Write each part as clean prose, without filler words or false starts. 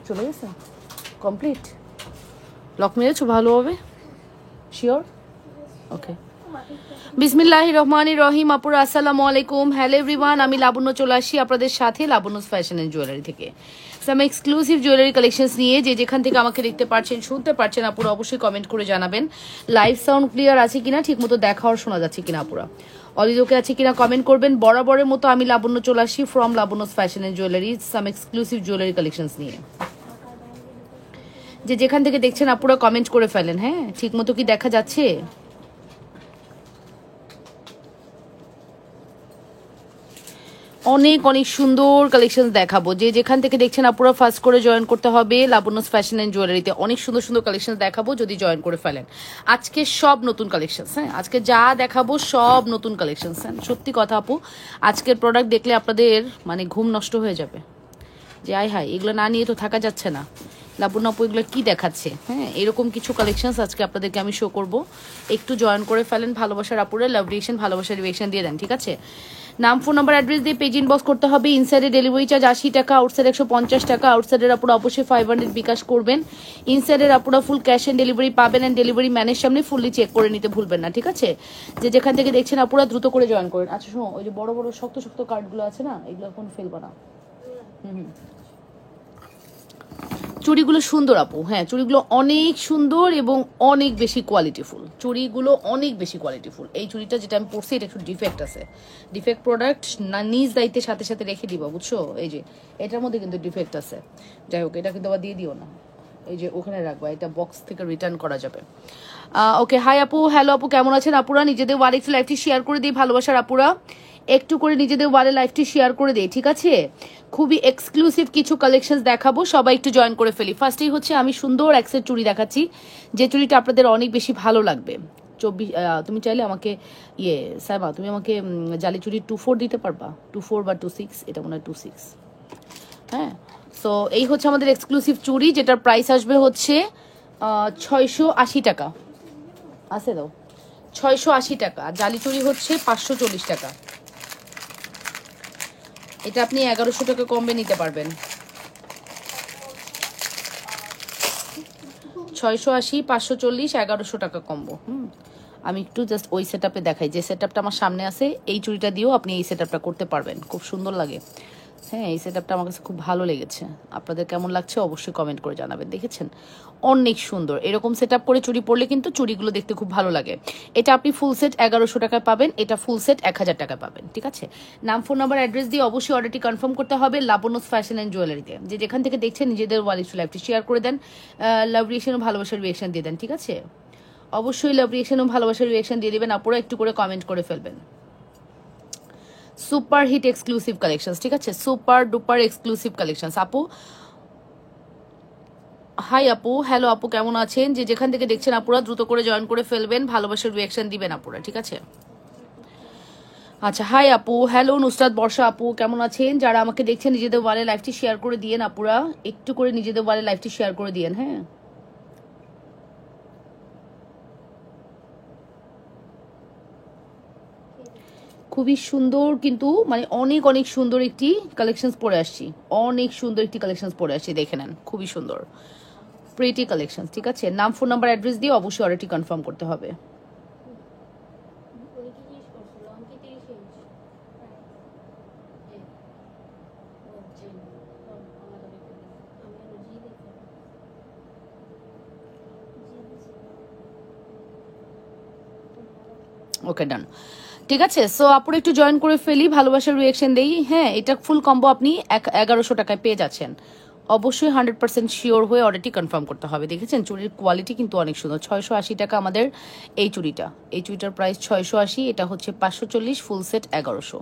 চলে গেছে complete? Lock মেরেছো ভালোভাবে? শিওর? ওকে। বিসমিল্লাহির রহমানির রহিম। আপুরা আসসালামু আলাইকুম। হ্যালো এভরিওয়ান, আমি লাবণ্য চলে আসি আপনাদের সাথে লাবণ্যস ফ্যাশন অ্যান্ড জুয়েলারি থেকে সাম এক্সক্লুসিভ জুয়েলারি কালেকশনস নিয়ে। যে যেখান থেকে আমাকে দেখতে পাচ্ছেন শুনতে পাচ্ছেন আপুরা অবশ্যই কমেন্ট করে জানাবেন লাইভ সাউন্ড ক্লিয়ার আছে কিনা, ঠিক মতো দেখা আর শোনা যাচ্ছে কিনা, আপুরা অলিদোকে আছে কিনা কমেন্ট করবেন। বরাবরের মতো আমি লাবণ্য চলে আসি from Labanya's fashion and jewellery some exclusive jewellery collections নিয়ে। যে যেখান থেকে দেখছেন আপুরা কমেন্ট করে ফেলেন। হ্যাঁ, ঠিক মতো কি দেখা যাচ্ছে? অনেক অনেক সুন্দর কালেকশন দেখাবো। যে যেখান থেকে দেখছেন আপুরা ফার্স্ট করে জয়েন করতে হবে লাবণ্যস ফ্যাশন অ্যান্ড জুয়েলারিতে। অনেক সুন্দর সুন্দর কালেকশন দেখাবো যদি জয়েন করে ফেলেন। আজকে সব নতুন কালেকশন। হ্যাঁ, আজকে যা দেখাবো সব নতুন কালেকশন। হ্যাঁ, সত্যি কথা আপু, আজকের প্রোডাক্ট দেখলে আপনাদের মানে ঘুম নষ্ট হয়ে যাবে যে আয় হায় এগুলো না নিয়ে তো থাকা যাচ্ছে না, লাবণ্য আপু এগুলো কী দেখাচ্ছে। হ্যাঁ, এরকম কিছু কালেকশনস আজকে আপনাদেরকে আমি শো করব। একটু জয়েন করে ফেলেন ভালোবাসার আপুরে, লাভ রিয়েকশন ভালোবাসার রিয়েকশন দিয়ে দেন, ঠিক আছে? নাম, ফোন নাম্বার, অ্যাড্রেস দিয়ে পেজ ইনবক্স করতে হবে। ইনসাইডে ডেলিভারি চার্জ 80 টাকা, আউটসাইড 150 টাকা। আউটসাইডের আপুরা অবশ্যই 500 বিকাশ করবেন। ইনসাইডের আপুরা ফুল ক্যাশ অন ডেলিভারি পাবেন, অ্যান্ড ডেলিভারি ম্যানের সামনে ফুললি চেক করে নিতে ভুলবেন না, ঠিক আছে? যে যেখান থেকে দেখছেন আপুরা দ্রুত করে জয়েন করেন। আচ্ছা শোনো, ওই যে বড় বড় শক্ত শক্ত কার্ডগুলো আছে না, এগুলো এখন ফেলবো না। চুড়িগুলো সুন্দর আপু। হ্যাঁ, চুড়িগুলো অনেক সুন্দর এবং অনেক বেশি কোয়ালিটিফুল। চুড়িগুলো অনেক বেশি কোয়ালিটিফুল। এই চুড়িটা যেটা আমি পরছি এটা একটু ডিফেক্ট আছে, ডিফেক্ট প্রোডাক্ট না, নিজ দায়িত্বের সাথে সাথে রেখে দিবা, বুঝছো? এই যে এটার মধ্যে কিন্তু ডিফেক্ট আছে। যাই হোক, এটা কিন্তু আবার দিয়ে দিও না, এই যে ওখানে রাখবা, এটা বক্স থেকে রিটার্ন করা যাবে। ওকে, হাই আপু, হ্যালো আপু, কেমন আছেন আপুরা? নিজেদের ওয়ালে একটু লাইভটি শেয়ার করে দিই ভালোবাসার আপুরা, একটু করে নিজেদের ওয়ালে লাইভটি শেয়ার করে দিই, ঠিক আছে? খুবই এক্সক্লুসিভ কিছু কালেকশন দেখাবো, সবাই একটু জয়েন করে ফেলি। ফার্স্টেই হচ্ছে আমি সুন্দর এক্সের চুড়ি দেখাচ্ছি, যে চুড়িটা আপনাদের অনেক বেশি ভালো লাগবে। 24, তুমি চাইলে আমাকে সাইমা তুমি আমাকে জালি চুড়ি 24 দিতে পারবা? 24 বা 26, এটা মনে হয় 26। হ্যাঁ, সো এই হচ্ছে আমাদের এক্সক্লুসিভ চুড়ি, যেটার প্রাইস আসবে হচ্ছে 680 টাকা। আছে দাও, 680 টাকা। জালি চুড়ি হচ্ছে 540 টাকা। এটা আপনি 1100 টাকা কমবে নিতে পারবেন। 680, 540, 1100 টাকা কম্বো। আমি একটু জাস্ট ওই সেট আপে দেখাই, যে সেট আপটা আমার সামনে আছে। এই চুড়িটা দিয়েও আপনি এই সেট আপটা করতে পারবেন, খুব সুন্দর লাগে। হ্যাঁ, এই সেট আপটা আমার কাছে খুব ভালো লেগেছে। আপনাদের কেমন লাগছে অবশ্যই কমেন্ট করে জানাবেন। দেখেছেন অনেক সুন্দর, এরকম সেট আপ করে চুড়ি পরলে কিন্তু চুড়িগুলো দেখতে খুব ভালো লাগে। এটা আপনি ফুল সেট 1100 টাকায় পাবেন, এটা ফুল সেট 1000 টাকা পাবেন, ঠিক আছে? নাম, ফোন নাম্বার, অ্যাড্রেস দিয়ে অবশ্যই অর্ডারটি কনফার্ম করতে হবে লাবণ্যস ফ্যাশন অ্যান্ড জুয়েলারিতে। যে যেখান থেকে দেখছেন নিজেদের ওয়ালেট লাইভটি শেয়ার করে দেন, লাভ রিয়েকশন ও ভালোবাসার রিয়েকশন দিয়ে দেন, ঠিক আছে? অবশ্যই লাভ রিয়েকশন ও ভালোবাসার রিয়েকশন দিয়ে দিবেন আপুরা, একটু করে কমেন্ট করে ফেলবেন। সুপার হিট এক্সক্লুসিভ কালেকশনস, ঠিক আছে? Super duper exclusive collections. আপু হাই আপু, হ্যালো আপু, কেমন আছেন? যে যেখান থেকে দেখছেন আপুরা দ্রুত করে জয়েন করে ফেলবেন, ভালোবাসার রিয়াকশন দিবেন আপুরা, ঠিক আছে? আচ্ছা, হাই আপু, হ্যালো নুসরাত বর্ষা আপু, কেমন আছেন? যারা আমাকে দেখছেন নিজেদের ওয়ালে লাইভটি শেয়ার করে দিয়েন আপুরা, একটু করে নিজেদের ওয়ালে লাইভটি শেয়ার করে দিয়েন। হ্যাঁ, খুবই সুন্দর, কিন্তু মানে অনেক অনেক সুন্দর একটি কালেকশনস পরে আসছি, অনেক সুন্দর একটি কালেকশনস পরে আসছি, দেখে নেন, খুবই সুন্দর প্রিটি কালেকশন, ঠিক আছে? নাম, ফোন নাম্বার, অ্যাড্রেস দিয়ে অবশ্যই অর্ডারটি কনফার্ম করতে হবে। ওকে, ডান, ঠিক আছে? সো আপুরা একটু জয়েন করে ফেলি, ভালোবাসার রিয়েকশন দেই। হ্যাঁ, এটা ফুল কম্বো আপনি 1100 টাকায় পেয়ে যাচ্ছেন। অবশ্যই 100% শিওর হয়ে অর্ডারটি কনফার্ম করতে হবে। দেখেছেন চুড়ির কোয়ালিটি কিন্তু অনেক সুন্দর। 680 টাকা আমাদের এই চুড়িটা, এই চুড়িটার প্রাইস 680, এটা হচ্ছে 540, full set 1100,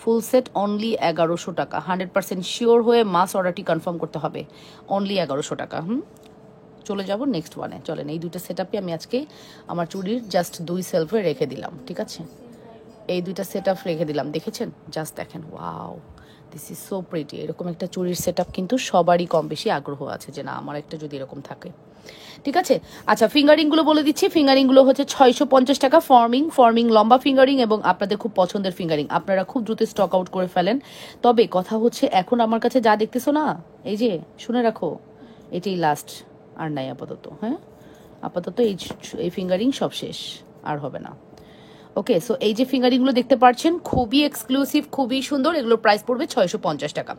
full set only 1100 টাকা। 100% শিওর হয়ে মাস অর্ডারটি কনফার্ম করতে হবে, অনলি 1100 টাকা। চলে যাব নেক্সট ওয়ানে, চলেন। এই দুইটা সেট আপে আমি আজকে আমার চুড়ির জাস্ট 2 সেলফে রেখে দিলাম, ঠিক আছে? এই দুইটা সেট আপ রেখে দিলাম, দেখেছেন? জাস্ট দেখেন, wow, this is so pretty. এরকম একটা চুড়ির সেট আপ কিন্তু সবারই কম বেশি আগ্রহ আছে যে না আমার একটা যদি এরকম থাকে, ঠিক আছে? আচ্ছা, ফিঙ্গারিংগুলো বলে দিচ্ছি। ফিঙ্গারিংগুলো হচ্ছে 650 টাকা। ফর্মিং লম্বা ফিঙ্গারিং এবং আপনাদের খুব পছন্দের ফিঙ্গারিং, আপনারা খুব দ্রুত স্টক আউট করে ফেলেন। তবে কথা হচ্ছে এখন আমার কাছে যা দেখতেছো না, এই যে শুনে রাখো, এটাই লাস্ট, আর নাই আপাতত। হ্যাঁ, আপাতত এই ফিঙ্গারিং সব শেষ, আর হবে না। ওকে, সো এই যে ফিঙ্গারিংগুলো দেখতে পাচ্ছেন খুবই এক্সক্লুসিভ, খুবই সুন্দর। এগুলোর প্রাইস পড়বে 650 টাকা।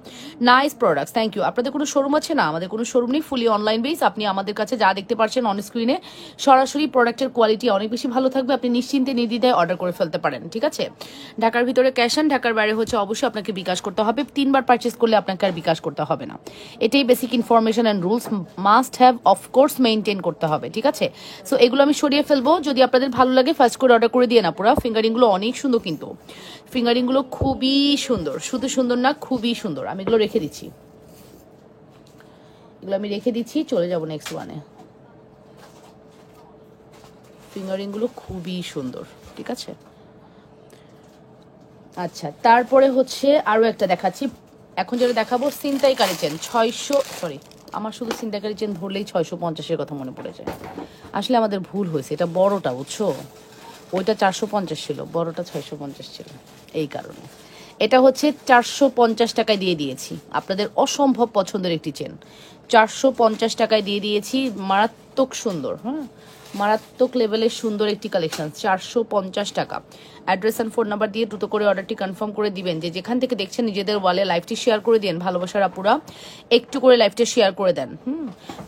Nice products, thank you. আপনাদের কোনো শোরুম আছে? না, আমাদের কোনো শোরুম নেই, ফুলি অনলাইন বেস। আপনি আমাদের কাছে যা দেখতে পাচ্ছেন অন স্ক্রিনে, সরাসরি প্রোডাক্টের কোয়ালিটি অনেক বেশি ভালো থাকবে। আপনি নিশ্চিন্তে নির্দ্বিধায় অর্ডার করে ফেলতে পারেন, ঠিক আছে? ঢাকার ভিতরে ক্যাশ অন, ঢাকার বাইরে হচ্ছে অবশ্যই আপনাকে বিকাশ করতে হবে। 3বার পারচেস করলে আপনাকে আর বিকাশ করতে হবে না। এটাই basic information and rules must have of course maintain করতে হবে, ঠিক আছে? সো এগুলো আমি সরিয়ে ফেলবো। যদি আপনাদের ভালো লাগে ফার্স্ট করে অর্ডার করে দিয়ে না, পুরো ফিঙ্গারিংগুলো অনেক সুন্দর, কিন্তু ফিঙ্গারিংগুলো খুবই সুন্দর, শুধু সুন্দর না, খুবই সুন্দর। আমি এগুলো রেখে দিচ্ছি, এগুলো আমি রেখে দিচ্ছি, চলে যাব নেক্সট ওয়ানে। ফিঙ্গারিংগুলো খুবই সুন্দর, ঠিক আছে? আচ্ছা, তারপরে হচ্ছে আরও একটা দেখাচ্ছি। এখন যেটা দেখাবো ছিনতাইকারী চেন, 600, সরি, আমার শুধু ছিনতাইকারী চেন ধরলেই 650-এর কথা মনে পড়ে যায়। আসলে আমাদের ভুল হয়েছে, এটা বড়টা, বুঝছো? ওইটা 450 ছিল, বড়টা 650 ছিল, এই কারণে। এটা হচ্ছে 450 টাকায় দিয়ে দিয়েছি। আপনাদের অসম্ভব পছন্দের একটি চেন, 450 টাকায় দিয়ে দিয়েছি। মারাত্মক সুন্দর, হ্যাঁ, মারাত্মক লেভেলের সুন্দর একটি কালেকশন, 450 টাকা। অ্যাড্রেস অ্যান্ড ফোন নাম্বার দিয়ে দ্রুত করে অর্ডারটি কনফার্ম করে দিবেন। যে যেখান থেকে দেখছেন নিজেদের ওয়ালে লাইভটি শেয়ার করে দিন, ভালোবাসার আপুরা একটু করে লাইভটা শেয়ার করে দেন।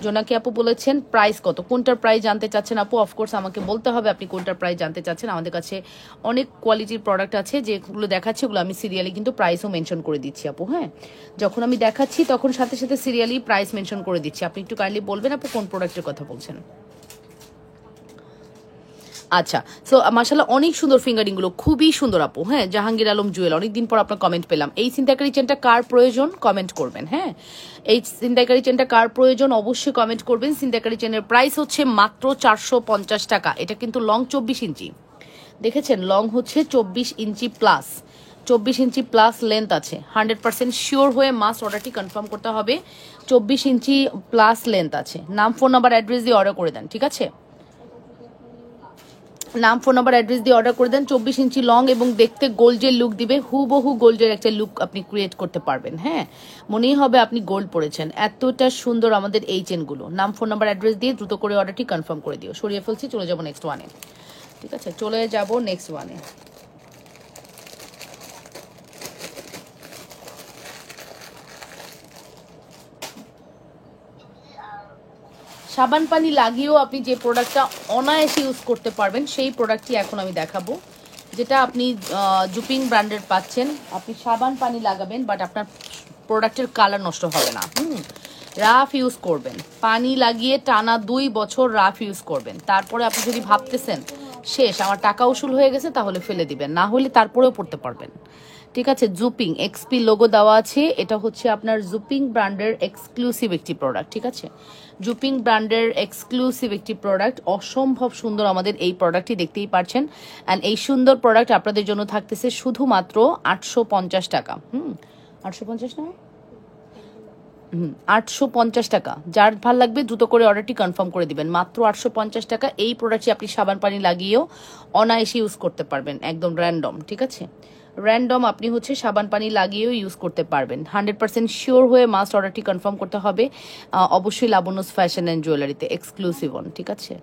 জোনাকি আপু বলেছেন প্রাইস কত, কোনটার প্রাইস জানতে চাচ্ছেন আপু? অফকোর্স আমাকে বলতে হবে আপনি কোনটার প্রাইস জানতে চাচ্ছেন। আমাদের কাছে অনেক কোয়ালিটির প্রোডাক্ট আছে, যেগুলো দেখাচ্ছি ওগুলো আমি সিরিয়ালি কিন্তু প্রাইসও মেনশন করে দিচ্ছি আপু। হ্যাঁ, যখন আমি দেখাচ্ছি তখন সাথে সাথে সিরিয়ালি প্রাইস মেনশন করে দিচ্ছি। আপনি একটু কাইন্ডলি বলবেন আপু কোন প্রোডাক্টের কথা বলছেন। আচ্ছা, সো মাশাআল্লাহ অনেক সুন্দর ফিঙ্গারিংগুলো, খুবই সুন্দর আপু। হ্যাঁ, জাহাঙ্গীর আলম জুয়েল, অনেকদিন পর আপনার কমেন্ট পেলাম। এই ছিনতাইকারী চেনটা কার প্রয়োজন কমেন্ট করবেন। হ্যাঁ, এই ছিনতাইকারী চেনটা কার প্রয়োজন অবশ্যই কমেন্ট করবেন। ছিনতাইকারী চেনের প্রাইস হচ্ছে মাত্র 450 টাকা। এটা কিন্তু লং 24 ইঞ্চি, দেখেছেন? লং হচ্ছে 24 ইঞ্চি প্লাস, 24 ইঞ্চি প্লাস লেন্থ আছে। 100% শিওর হয়ে মাস্ট অর্ডারটি কনফার্ম করতে হবে। 24 ইঞ্চি প্লাস লেন্থ আছে। নাম, ফোন নাম্বার, অ্যাড্রেস দিয়ে অর্ডার করে দেন, ঠিক আছে? নাম, ফোন নাম্বার, অ্যাড্রেস দিয়ে অর্ডার করে দেন। 24 ইঞ্চি লং এবং দেখতে গোল্ডের লুক দিবে, হুবহু গোল্ডের একটা লুক আপনি ক্রিয়েট করতে পারবেন। হ্যাঁ, মনেই হবে আপনি গোল্ড পরেছেন, এতটা সুন্দর আমাদের এই চেনগুলো। নাম, ফোন নাম্বার, অ্যাড্রেস দিয়ে দ্রুত করে অর্ডারটি কনফার্ম করে দিও। সরিয়ে ফেলছি, চলে যাবো নেক্সট ওয়ানে, ঠিক আছে? চলে যাব নেক্সট ওয়ানে। সাবান পানি লাগিয়েও আপনি যে প্রোডাক্টটা অনায়াসে ইউজ করতে পারবেন সেই প্রোডাক্টটি এখন আমি দেখাবো, যেটা আপনি জুপিং ব্র্যান্ডের পাচ্ছেন। আপনি সাবান পানি লাগাবেন বাট আপনার প্রোডাক্টের কালার নষ্ট হবে না। রাফ ইউজ করবেন, পানি লাগিয়ে টানা 2 বছর রাফ ইউজ করবেন। তারপরে আপনি যদি ভাবতেছেন শেষ, আমার টাকা উসুল হয়ে গেছে, তাহলে ফেলে দিবেন, না হলে তারপরেও পড়তে পারবেন, ঠিক আছে? জুপিং এক্সপি লোগো দেওয়া আছে। এটা হচ্ছে আপনার জুপিং ব্র্যান্ডের এক্সক্লুসিভ একটি প্রোডাক্ট, ঠিক আছে? জুপিং ব্র্যান্ডের এক্সক্লুসিভ একটি প্রোডাক্ট, অসম্ভব সুন্দর আমাদের এই প্রোডাক্টটি, দেখতেই পাচ্ছেন। অ্যান্ড এই সুন্দর প্রোডাক্ট আপনাদের জন্য থাকতেছে শুধুমাত্র 850 টাকা। 850 না, 850 টাকা। যার ভাল লাগবে দ্রুত করে অর্ডারটি কনফার্ম করে দিবেন। মাত্র 850 টাকা। এই প্রোডাক্টটি আপনি সাবান পানি লাগিয়েও অনায়াসে ইউজ করতে পারবেন, একদম র্যান্ডম, ঠিক আছে? র্যান্ডম আপনি হচ্ছে সাবান পানি লাগিয়েও ইউজ করতে পারবেন। 100% শিওর হয়ে মাস্ট অর্ডারটি কনফার্ম করতে হবে। অবশ্যই লাবণ্যস ফ্যাশন অ্যান্ড জুয়েলারিতে, এক্সক্লুসিভ অন, ঠিক আছে?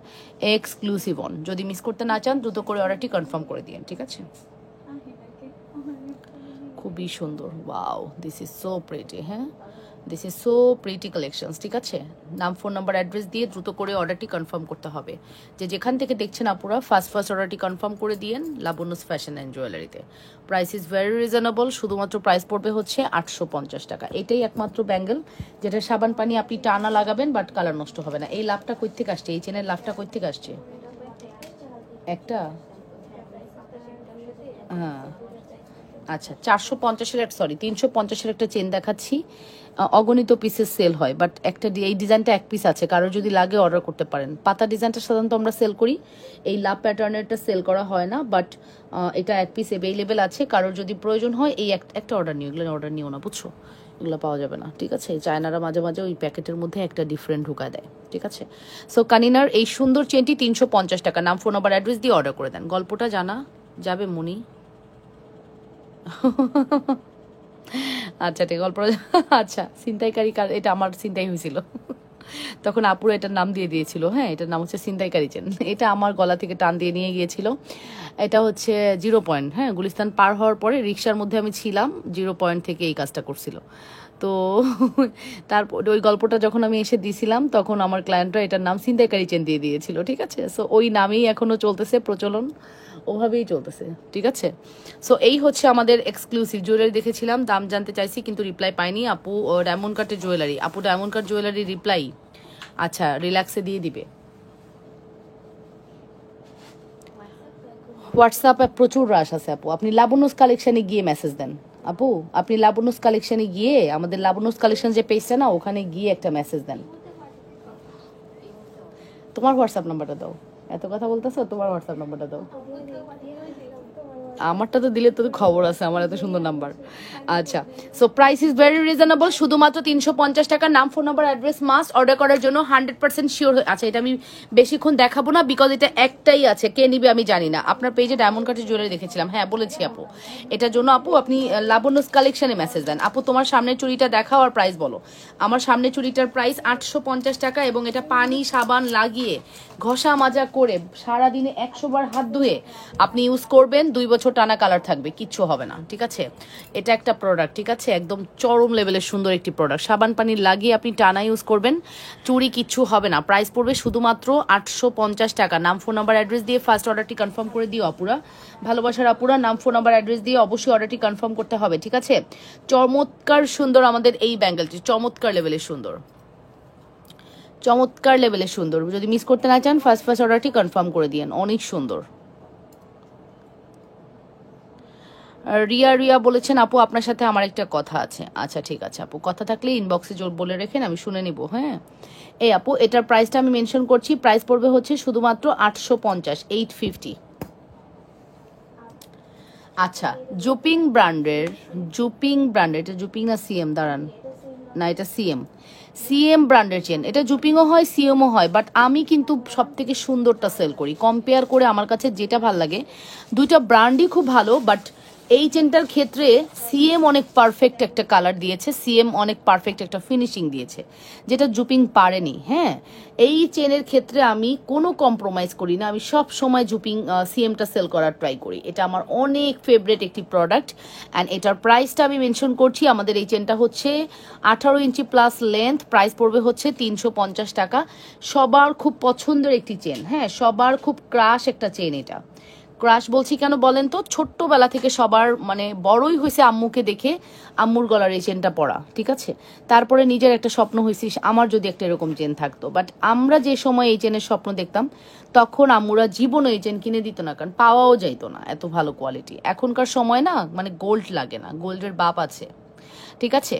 Exclusive on. যদি মিস করতে না চান দ্রুত করে অর্ডারটি কনফার্ম করে দিন, ঠিক আছে? খুবই সুন্দর, wow, this is so pretty. হ্যাঁ, this is so pretty collections, ঠিক আছে? নাম, ফোন নাম্বার, অ্যাড্রেস দিয়ে দ্রুত করে অর্ডারটি কনফার্ম করতে হবে। যে যেখান থেকে দেখছেন আপুরা ফার্স্ট অর্ডারটি কনফার্ম করে দিয়েন লাবণ্যস ফ্যাশন অ্যান্ড জুয়েলারিতে। প্রাইস ইজ ভেরি রিজনেবল, শুধুমাত্র প্রাইস পড়বে হচ্ছে 850 টাকা। এটাই একমাত্র ব্যাঙ্গেল যেটা সাবান পানি আপনি টানা লাগাবেন বাট কালার নষ্ট হবে না। এই লাভটা কই থেকে আসছে? এই চেনের লাভটা কই থেকে আসছে? একটা, হ্যাঁ, আচ্ছা, 450-এর, সরি 350-এর একটা চেন দেখাচ্ছি। অগণিত পিসের সেল হয় বাট একটা এই ডিজাইনটা এক পিস আছে, কারোর যদি লাগে অর্ডার করতে পারেন। পাতা ডিজাইনটা সাধারণত আমরা সেল করি, এই লাভ প্যাটার্নেরটা সেল করা হয় না, বাট এটা এক পিস অ্যাভেলেবেল আছে। কারোর যদি প্রয়োজন হয় এই একটা অর্ডার নিও, এগুলো অর্ডার নিও না, বুঝছো? এগুলো পাওয়া যাবে না, ঠিক আছে? চায়নারা মাঝে মাঝে ওই প্যাকেটের মধ্যে একটা ডিফারেন্ট ঢুকায় দেয়, ঠিক আছে? সো কানিনার এই সুন্দর চেনটি 350 টাকা। নাম, ফোন নাম্বার, অ্যাড্রেস দিয়ে অর্ডার করে দেন। গল্পটা জানা যাবে মনি? আচ্ছা, ঠিক, গল্প। আচ্ছা, ছিনতাইকারী, এটা আমার ছিনতাই হয়েছিল। তখন আপুরা এটার নাম দিয়ে দিয়েছিল। হ্যাঁ, এটার নাম হচ্ছে ছিনতাইকারী চেন। এটা আমার গলা থেকে টান দিয়ে নিয়ে গিয়েছিল। এটা হচ্ছে 0 পয়েন্ট, হ্যাঁ, গুলিস্তান পার হওয়ার পরে রিক্সার মধ্যে আমি ছিলাম, 0 পয়েন্ট থেকে এই কাজটা করছিল। তো তারপর ওই গল্পটা যখন আমি এসে দিছিলাম তখন আমার ক্লায়েন্টরা এটার নাম ছিনতাইকারী চেন দিয়ে দিয়েছিল। ঠিক আছে, সো ওই নামেই এখনো চলতেছে, প্রচলন ওভাবেই চলতেছে। ঠিক আছে, সো এই হচ্ছে আমাদের এক্সক্লুসিভ জুয়েলারি। দেখেছিলাম, দাম জানতে চাইছি কিন্তু রিপ্লাই পাইনি। আপু ডায়মন্ড কাটের জুয়েলারি, আপু ডায়মন্ড কাট জুয়েলারি রিপ্লাই আচ্ছা রিল্যাক্সে দিয়ে দিবে। হোয়াটসঅ্যাপে প্রচুর রাশ আছে আপু, আপনি লাবণ্যস কালেকশনে গিয়ে মেসেজ দেন। আপু আপনি লাবণ্যস কালেকশনে গিয়ে, আমাদের লাবণ্যস কালেকশন যে পেজটা না, ওখানে গিয়ে একটা মেসেজ দেন। তোমার হোয়াটসঅ্যাপ নাম্বারটা দাও, এত কথা বলতেছো, তোমার হোয়াটসঅ্যাপ নাম্বারটা দাও। আমারটা তো দিলে তো খবর আছে, আমার এত সুন্দর নাম্বার। আচ্ছা, so price is very reasonable, শুধুমাত্র 350 টাকা। নাম, phone number, address must order করার জন্য 100% শিওর। আচ্ছা, এটা আমি বেশিক্ষণ দেখাবো না, বিকজ এটা একটাই আছে, কে নিবে আমি জানি না। আপনার পেজে ডায়মন্ড কাটের জুয়েলারি দেখেছিলাম, হ্যাঁ বলেছি আপু। এটার জন্য আপু আপনি লাবণ্যস কালেকশনে মেসেজ দেন। আপু তোমার সামনের চুড়িটা দেখাও আর প্রাইস বলো। আমার সামনের চুড়িটার প্রাইস 850 টাকা, এবং এটা পানি সাবান লাগিয়ে ঘষা মাজা করে সারাদিনে 100 বার হাত ধুয়ে আপনি ইউজ করবেন, 2 বছর টানা কালার থাকবে, কিচ্ছু হবে না। ঠিক আছে, এটা একটা প্রোডাক্ট, ঠিক আছে, একদম চরম লেভেলের সুন্দর একটি প্রোডাক্ট। সাবান পানি লাগিয়ে আপনি টানা ইউজ করবেন, চুড়ি কিচ্ছু হবে না। প্রাইস পড়বে শুধুমাত্র 850 টাকা। নাম, ফোন নাম্বার, অ্যাড্রেস দিয়ে ফার্স্ট অর্ডারটি কনফার্ম করে দিও আপুরা, ভালোবাসার আপুরা। নাম, ফোন নাম্বার, অ্যাড্রেস দিয়ে অবশ্যই অর্ডারটি কনফার্ম করতে হবে। ঠিক আছে, চমৎকার সুন্দর আমাদের এই ব্যাঙ্গেলটি, চমৎকার লেভেলের সুন্দর, চমৎকার লেভেলের সুন্দর। যদি মিস করতে না চান, ফার্স্ট অর্ডারটি কনফার্ম করে দিয়েন, অনেক সুন্দর। রিয়া বলেছেন আপু আপনার সাথে আমার একটা কথা আছে। আচ্ছা ঠিক আছে আপু, কথা থাকলে ইনবক্সে জোর বলে রেখেন, আমি শুনে নিব। হ্যাঁ, এই আপু এটার প্রাইসটা আমি মেনশন করছি, প্রাইস পড়বে হচ্ছে শুধুমাত্র 850, 850। আচ্ছা, জুপিং ব্র্যান্ডের, এটা জুপিং না সিএম, দাঁড়ান, না এটা সিএম ব্র্যান্ডের চেন। এটা জুপিংও হয়, সিএমও হয়, বাট আমি কিন্তু সব থেকে সুন্দরটা সেল করি। কম্পেয়ার করে আমার কাছে যেটা ভাল লাগে, দুইটা ব্র্যান্ডই খুব ভালো, বাট এই চেনটার ক্ষেত্রে সিএম অনেক পারফেক্ট একটা কালার দিয়েছে, সিএম অনেক পারফেক্ট একটা ফিনিশিং দিয়েছে, যেটা জুপিং পারেনি। হ্যাঁ, এই চেনের ক্ষেত্রে আমি কোনো কম্প্রোমাইজ করি না, আমি সব সময় জুপিং সিএমটা সেল করার ট্রাই করি। এটা আমার অনেক ফেভারিট একটি প্রোডাক্ট, অ্যান্ড এটার প্রাইসটা আমি মেনশন করছি। আমাদের এই চেনটা হচ্ছে 18 ইঞ্চি প্লাস লেন্থ, প্রাইস পড়বে হচ্ছে 350 টাকা। সবার খুব পছন্দের একটি চেন, হ্যাঁ, সবার খুব ক্রাশ একটা চেন। এটা ক্রাশ বলছি কেন বলেন তো, ছোট্টবেলা থেকে সবার মানে বড়ই হয়েছে আম্মুকে দেখে, আম্মুর গলার এই চেনটা পরা। ঠিক আছে, তারপরে নিজের একটা স্বপ্ন হয়েছে আমার যদি একটা এরকম চেন থাকতো, বাট আমরা যে সময় এই চেনের স্বপ্ন দেখতাম তখন আম্মুরা জীবনে এই চেন কিনে দিত না, কারণ পাওয়াও যাইতো না এত ভালো কোয়ালিটি। এখনকার সময় না, মানে গোল্ড লাগে না, গোল্ডের বাপ আছে। ঠিক আছে,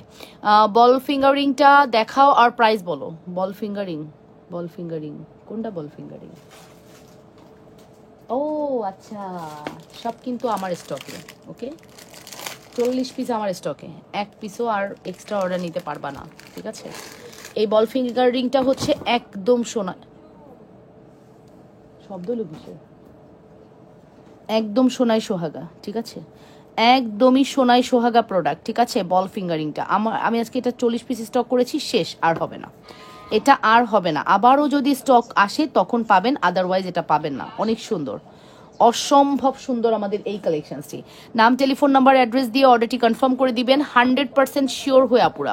বল ফিঙ্গারিংটা দেখাও আর প্রাইস বলো। বল ফিঙ্গারিং কোনটা? বল ফিঙ্গারিং, ও আচ্ছা, সব কিন্তু আমার স্টকে। ওকে, 40 পিস আমার স্টকে, 1 পিসও আর এক্সট্রা অর্ডার নিতে পারবা না। ঠিক আছে, এই বল ফিঙ্গার রিংটা হচ্ছে একদম সোনা, শব্দ লুকিছে, একদম সোনাই সোহাগা। ঠিক আছে, একদমই সোনাই সোহাগা প্রোডাক্ট। ঠিক আছে, বল ফিঙ্গারিংটা আমি আজকে এটা 40 পিস স্টক করেছি, শেষ, আর হবে না, এটা আর হবে না। আবারও যদি স্টক আসে তখন পাবেন, আদারওয়াইজ এটা পাবেন না। অনেক সুন্দর, অসম্ভব সুন্দর আমাদের এই কালেকশনটি। নাম, টেলিফোন নাম্বার, অ্যাড্রেস দিয়ে অর্ডারটি কনফার্ম করে দিবেন, 100% শিওর হয়ে আপুরা।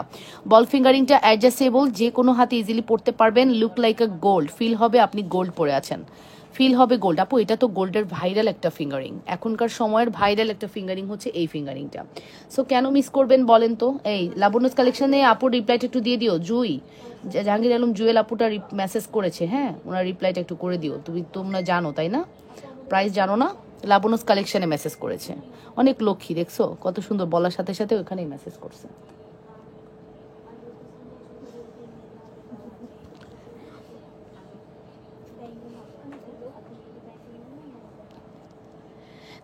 বল ফিঙ্গারিংটা অ্যাডজাস্টেবল, যে কোনো হাতে ইজিলি পড়তে পারবেন, look like a gold, feel হবে আপনি গোল্ড পরে আছেন, ফিল হবে গোল্ড। আপু এটা তো গোল্ডের ভাইরাল একটা ফিঙ্গারিং, এখনকার সময়ের ভাইরাল একটা ফিঙ্গারিং হচ্ছে এই ফিঙ্গারিংটা। সো কেন মিস করবেন বলেন তো। এই লাবণ্যস কালেকশনে আপুর রিপ্লাইটা একটু দিয়ে দিও। জাহাঙ্গীর আলম জুয়েল আপুটা মেসেজ করেছে, হ্যাঁ, ওনার রিপ্লাইটা একটু করে দিও। তোমরা জানো তাই না, প্রাইস জানো না? লাবণ্যস কালেকশনে মেসেজ করেছে, অনেক লক্ষ্মী, দেখছো কত সুন্দর, বলার সাথে সাথে ওখানেই মেসেজ করছে।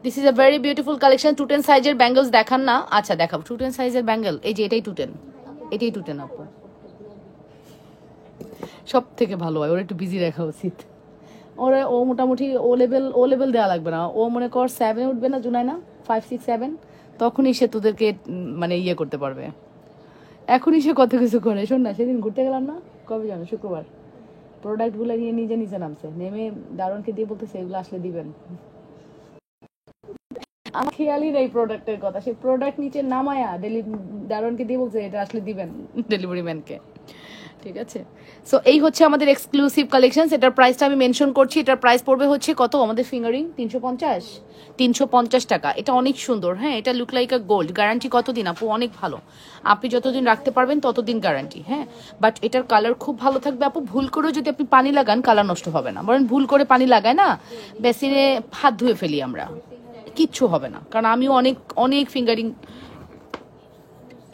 This is a very beautiful collection. 210 সাইজের ব্যাঙ্গেলস দেখান না? আচ্ছা দেখাবো, 210 সাইজের ব্যাঙ্গেল, এই যে এটাই 210, এটাই 210 আপু, সব থেকে ভালো হয়। ওর একটু বিজি রাখা উচিত, ওরা ও মোটামুটি ও লেভেল দেওয়া লাগবে না, ও মনে কর 7 উঠবে না, জুনাই না 5 6 7, তখনই সে তোদেরকে মানে ইয়ে করতে পারবে। এখনই সে কত কিছু করে। শোন না, সেদিন ঘুরতে গেলাম না, কবে জানো? শুক্রবার। প্রোডাক্টগুলো নিয়ে নিজে নিজে নামছে, নেমে দারুণকে দিয়ে বলতেছে এগুলো আসলে দিবেন। আমার খেয়ালই নেই প্রোডাক্টের কথা, সেই প্রোডাক্ট নিচে নামায়া দারুণকে দিয়ে বলছে এটা আসলে দিবেন ডেলিভারি ম্যানকে। ঠিক আছে, সো এই হচ্ছে আমাদের এক্সক্লুসিভ কালেকশন। এটার প্রাইসটা আমি মেনশন করছি। এটার প্রাইস পড়বে হচ্ছে কত আমাদের ফিঙ্গারিং? 350 টাকা। এটা অনেক সুন্দর। হ্যাঁ, এটা look like a gold. Guarantee কতদিন আপু? অনেক ভালো, আপনি যতদিন রাখতে পারবেন ততদিন গ্যারান্টি। হ্যাঁ, বাট এটার কালার খুব ভালো থাকবে আপু। ভুল করেও যদি আপনি পানি লাগান কালার নষ্ট হবে না, বরং ভুল করে পানি লাগায় না, বেসিনে হাত ধুয়ে ফেলি আমরা, কিচ্ছু হবে না। কারণ আমিও অনেক অনেক ফিঙ্গারিং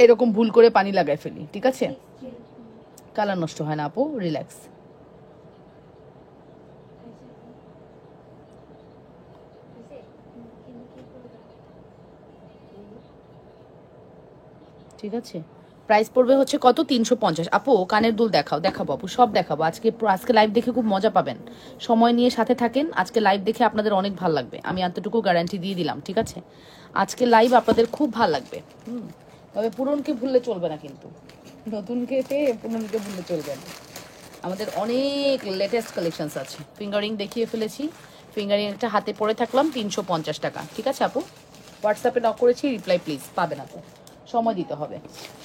এরকম ভুল করে পানি লাগাই ফেলি। ঠিক আছে, কালার নষ্ট হয় না আপু, রিল্যাক্স। ঠিক আছে, প্রাইস পড়বে হচ্ছে কত? 350। আপু কানের দুল দেখাবো আপু, সব দেখাবো আজকে। আজকে লাইভ দেখে খুব মজা পাবেন, সময় নিয়ে সাথে থাকেন। আজকে লাইভ দেখে আপনাদের অনেক ভালো লাগবে, আমি এতটুকু গ্যারান্টি দিয়ে দিলাম। ঠিক আছে, আজকে লাইভ আপনাদের খুব ভালো লাগবে। তবে পুরনকে ভুললে চলবে না, কিন্তু নতুনকে পেয়ে পুরনকে ভুললে চলবে না। আমাদের অনেক লেটেস্ট কালেকশনস আছে। ফিঙ্গারিং দেখিয়ে ফেলেছি, ফিঙ্গারিং একটা হাতে পরে থাকলাম 350 টাকা। ঠিক আছে আপু, হোয়াটসঅ্যাপে নক করেছি, রিপ্লাই প্লিজ পাবেন আপু, সময় দিতে হবে,